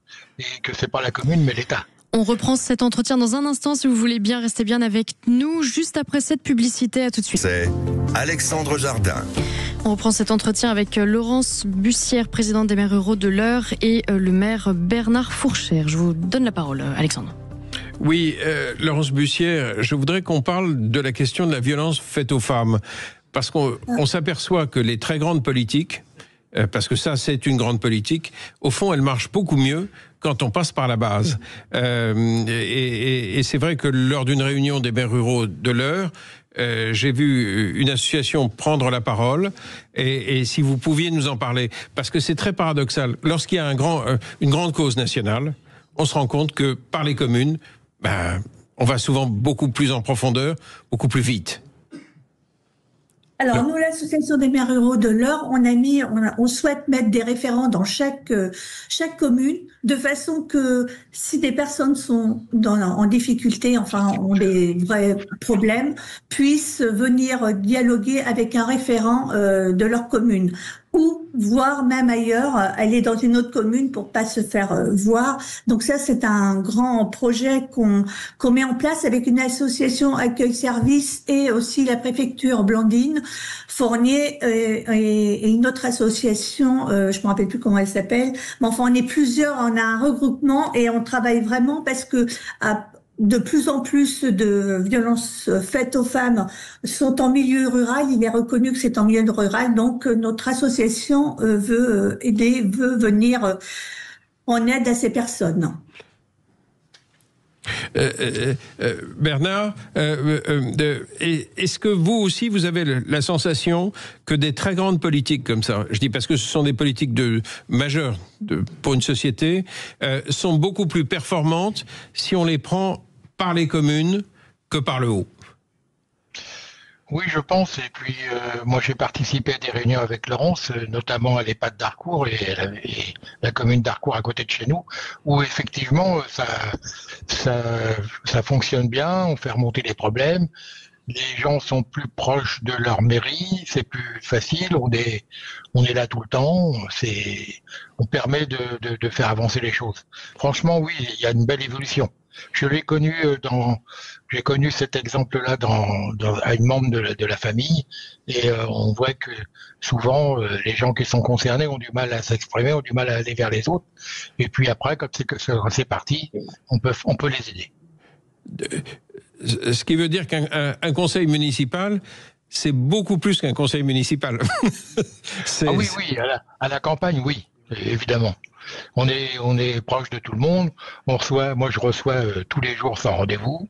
et que c'est pas la commune, mais l'État. On reprend cet entretien dans un instant, si vous voulez bien rester bien avec nous, juste après cette publicité. À tout de suite. C'est Alexandre Jardin. On reprend cet entretien avec Laurence Bussière, présidente des maires ruraux de l'Eure, et le maire Bernard Fourchère. Je vous donne la parole, Alexandre. Oui, Laurence Bussière, je voudrais qu'on parle de la question de la violence faite aux femmes. Parce qu'on s'aperçoit que les très grandes politiques, parce que ça c'est une grande politique, au fond elle marche beaucoup mieux quand on passe par la base. Et c'est vrai que lors d'une réunion des maires ruraux de l'Eure, j'ai vu une association prendre la parole, et si vous pouviez nous en parler, parce que c'est très paradoxal. Lorsqu'il y a une grande cause nationale, on se rend compte que par les communes, on va souvent beaucoup plus en profondeur, beaucoup plus vite. Alors, nous, l'association des maires ruraux de l'Eure, on souhaite mettre des référents dans chaque commune, de façon que si des personnes sont en difficulté, ont des vrais problèmes, puissent venir dialoguer avec un référent de leur commune. Ou voire même ailleurs, aller dans une autre commune pour pas se faire voir. Donc ça, c'est un grand projet qu'on met en place avec une association Accueil Service et aussi la préfecture Blandine, Fournier et une autre association, je me rappelle plus comment elle s'appelle. Mais enfin, on est plusieurs, on a un regroupement et on travaille vraiment parce que de plus en plus de violences faites aux femmes sont en milieu rural. Il est reconnu que c'est en milieu rural. Donc, notre association veut venir en aide à ces personnes. Bernard, est-ce que vous aussi, vous avez la sensation que des très grandes politiques comme ça, je dis parce que ce sont des politiques majeures pour une société, sont beaucoup plus performantes si on les prend par les communes que par le haut? Oui, je pense. Et puis, moi, j'ai participé à des réunions avec Laurence, notamment à l'EHPAD d'Harcourt et la commune d'Harcourt à côté de chez nous, où effectivement, ça fonctionne bien. On fait remonter les problèmes. Les gens sont plus proches de leur mairie. C'est plus facile. On est là tout le temps. On permet de faire avancer les choses. Franchement, oui, il y a une belle évolution. J'ai connu cet exemple-là à une membre de la famille, et on voit que souvent les gens qui sont concernés ont du mal à s'exprimer, ont du mal à aller vers les autres, et puis après, quand c'est parti, on peut les aider. Ce qui veut dire qu'un conseil municipal, c'est beaucoup plus qu'un conseil municipal. Oui, à la campagne, oui, évidemment. On est proche de tout le monde. Moi, je reçois tous les jours sans rendez-vous.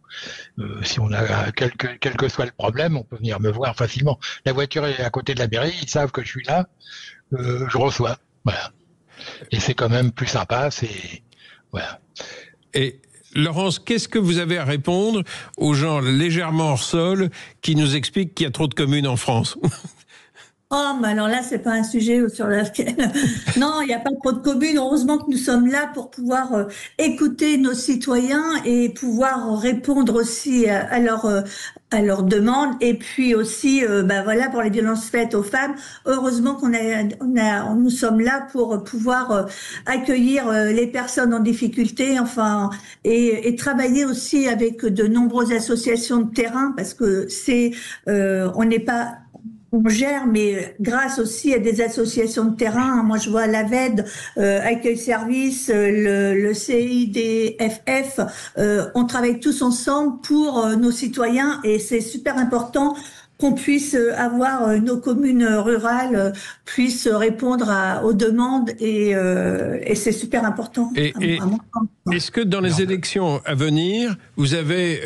Si on a quel que soit le problème, on peut venir me voir facilement. La voiture est à côté de la mairie, ils savent que je suis là. Je reçois. Voilà. Et c'est quand même plus sympa. Voilà. Et Laurence, qu'est-ce que vous avez à répondre aux gens légèrement hors sol qui nous expliquent qu'il y a trop de communes en France? Oh, mais alors là, c'est pas un sujet sur lequel... Non, il n'y a pas trop de communes. Heureusement que nous sommes là pour pouvoir écouter nos citoyens et pouvoir répondre aussi à leurs demandes. Et puis aussi, voilà, pour les violences faites aux femmes, heureusement nous sommes là pour pouvoir accueillir les personnes en difficulté, enfin, et travailler aussi avec de nombreuses associations de terrain, parce que on n'est pas... On gère, mais grâce aussi à des associations de terrain. Moi, je vois l'AVED, Accueil Service, le CIDFF. On travaille tous ensemble pour nos citoyens, et c'est super important qu'on puisse avoir nos communes rurales puissent répondre aux demandes, et c'est super important. Est-ce que dans les élections à venir, vous avez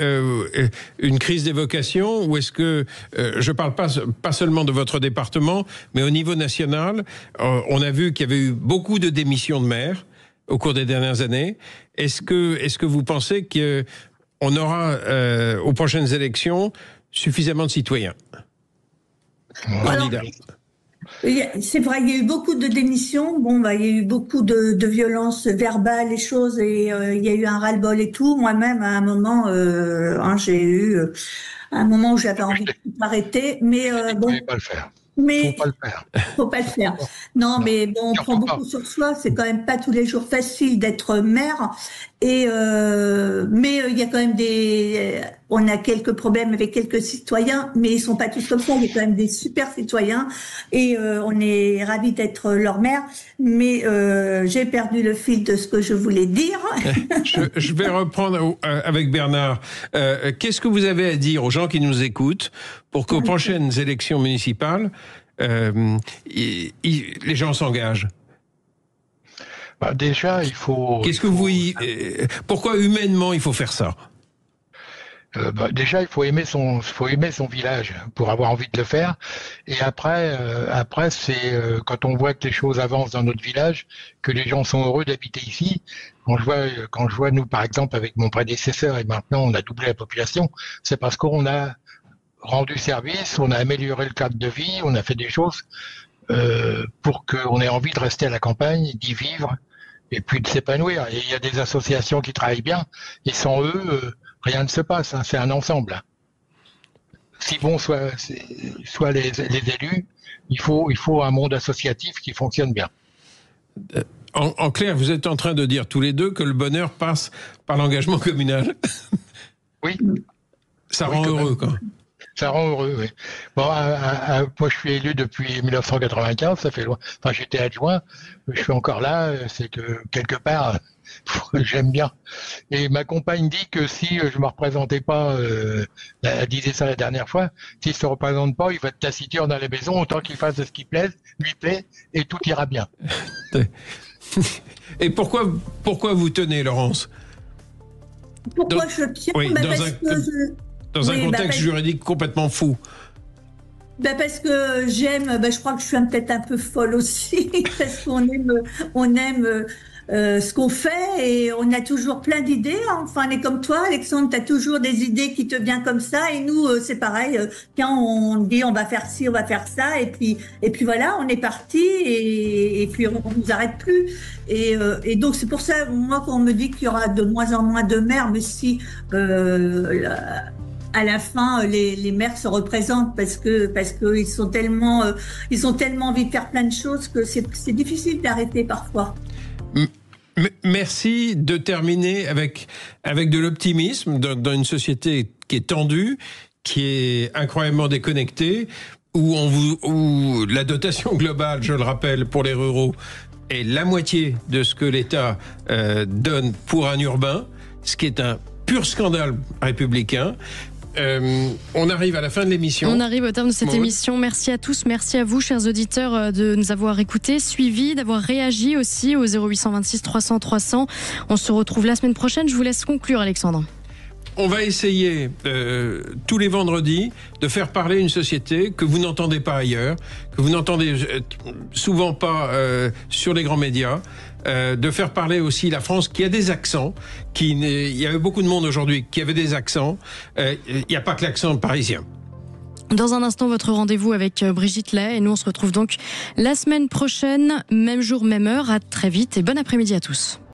une crise des vocations, ou est-ce que, je parle pas seulement de votre département, mais au niveau national, on a vu qu'il y avait eu beaucoup de démissions de maires au cours des dernières années. Est-ce que vous pensez qu'on aura aux prochaines élections suffisamment de citoyens candidats? C'est vrai, il y a eu beaucoup de démissions. Il y a eu beaucoup de violences verbales et choses, et il y a eu un ras-le-bol et tout. Moi-même, à un moment, j'ai eu un moment où j'avais envie de m'arrêter, mais bon. Vous ne pouvez pas le faire. Faut pas le faire. Non, mais bon, on prend beaucoup sur soi. C'est quand même pas tous les jours facile d'être mère. Mais il y a quand même on a quelques problèmes avec quelques citoyens, mais ils sont pas tous comme ça. Il y a quand même des super citoyens, et on est ravis d'être leur mère. Mais j'ai perdu le fil de ce que je voulais dire. Je vais reprendre avec Bernard. Qu'est-ce que vous avez à dire aux gens qui nous écoutent pour qu'aux prochaines élections municipales, les gens s'engagent? Déjà, il faut... Pourquoi humainement il faut faire ça? Déjà, il faut aimer son village pour avoir envie de le faire. Et après, c'est quand on voit que les choses avancent dans notre village, que les gens sont heureux d'habiter ici. Quand je vois, nous, par exemple, avec mon prédécesseur, et maintenant on a doublé la population, c'est parce qu'on a rendu service, on a amélioré le cadre de vie, on a fait des choses pour qu'on ait envie de rester à la campagne, d'y vivre, et puis de s'épanouir. Et il y a des associations qui travaillent bien, et sans eux, rien ne se passe. C'est un ensemble. Si bon soit les élus, il faut un monde associatif qui fonctionne bien. En clair, vous êtes en train de dire tous les deux que le bonheur passe par l'engagement communal. Oui. Ça rend heureux, quoi. Ça rend heureux, oui. Bon, moi, je suis élu depuis 1995, ça fait loin. Enfin, j'étais adjoint, je suis encore là, c'est que quelque part, j'aime bien. Et ma compagne dit que si je me représentais pas, elle disait ça la dernière fois, s'il se représente pas, il va être taciturne dans les maisons, autant qu'il fasse ce qui lui plaît, et tout ira bien. Et pourquoi vous tenez, Laurence? Pourquoi je tiens? Oui, dans un contexte juridique complètement fou. Parce que j'aime, je crois que je suis peut-être un peu folle aussi, parce qu'on aime ce qu'on fait et on a toujours plein d'idées. Enfin, on est comme toi, Alexandre, tu as toujours des idées qui te viennent comme ça et nous, c'est pareil. Quand on dit on va faire ci, on va faire ça et puis voilà, on est parti et puis on nous arrête plus. Et donc c'est pour ça, moi, quand on me dit qu'il y aura de moins en moins de maires, mais si à la fin, les maires se représentent parce que ils sont tellement envie de faire plein de choses que c'est difficile d'arrêter parfois. Merci de terminer avec de l'optimisme dans une société qui est tendue, qui est incroyablement déconnectée, où la dotation globale, je le rappelle, pour les ruraux, est la moitié de ce que l'État donne pour un urbain, ce qui est un pur scandale républicain. On arrive à la fin de l'émission. On arrive au terme de cette émission. Merci à tous, merci à vous, chers auditeurs, de nous avoir écoutés, suivis, d'avoir réagi aussi au 0826 300 300. On se retrouve la semaine prochaine. Je vous laisse conclure, Alexandre. On va essayer tous les vendredis de faire parler une société que vous n'entendez pas ailleurs, que vous n'entendez souvent pas sur les grands médias, de faire parler aussi la France qui a des accents. Il y avait beaucoup de monde aujourd'hui qui avait des accents. Il n'y a pas que l'accent parisien. Dans un instant, votre rendez-vous avec Brigitte Lay. Et nous, on se retrouve donc la semaine prochaine, même jour, même heure. À très vite et bon après-midi à tous.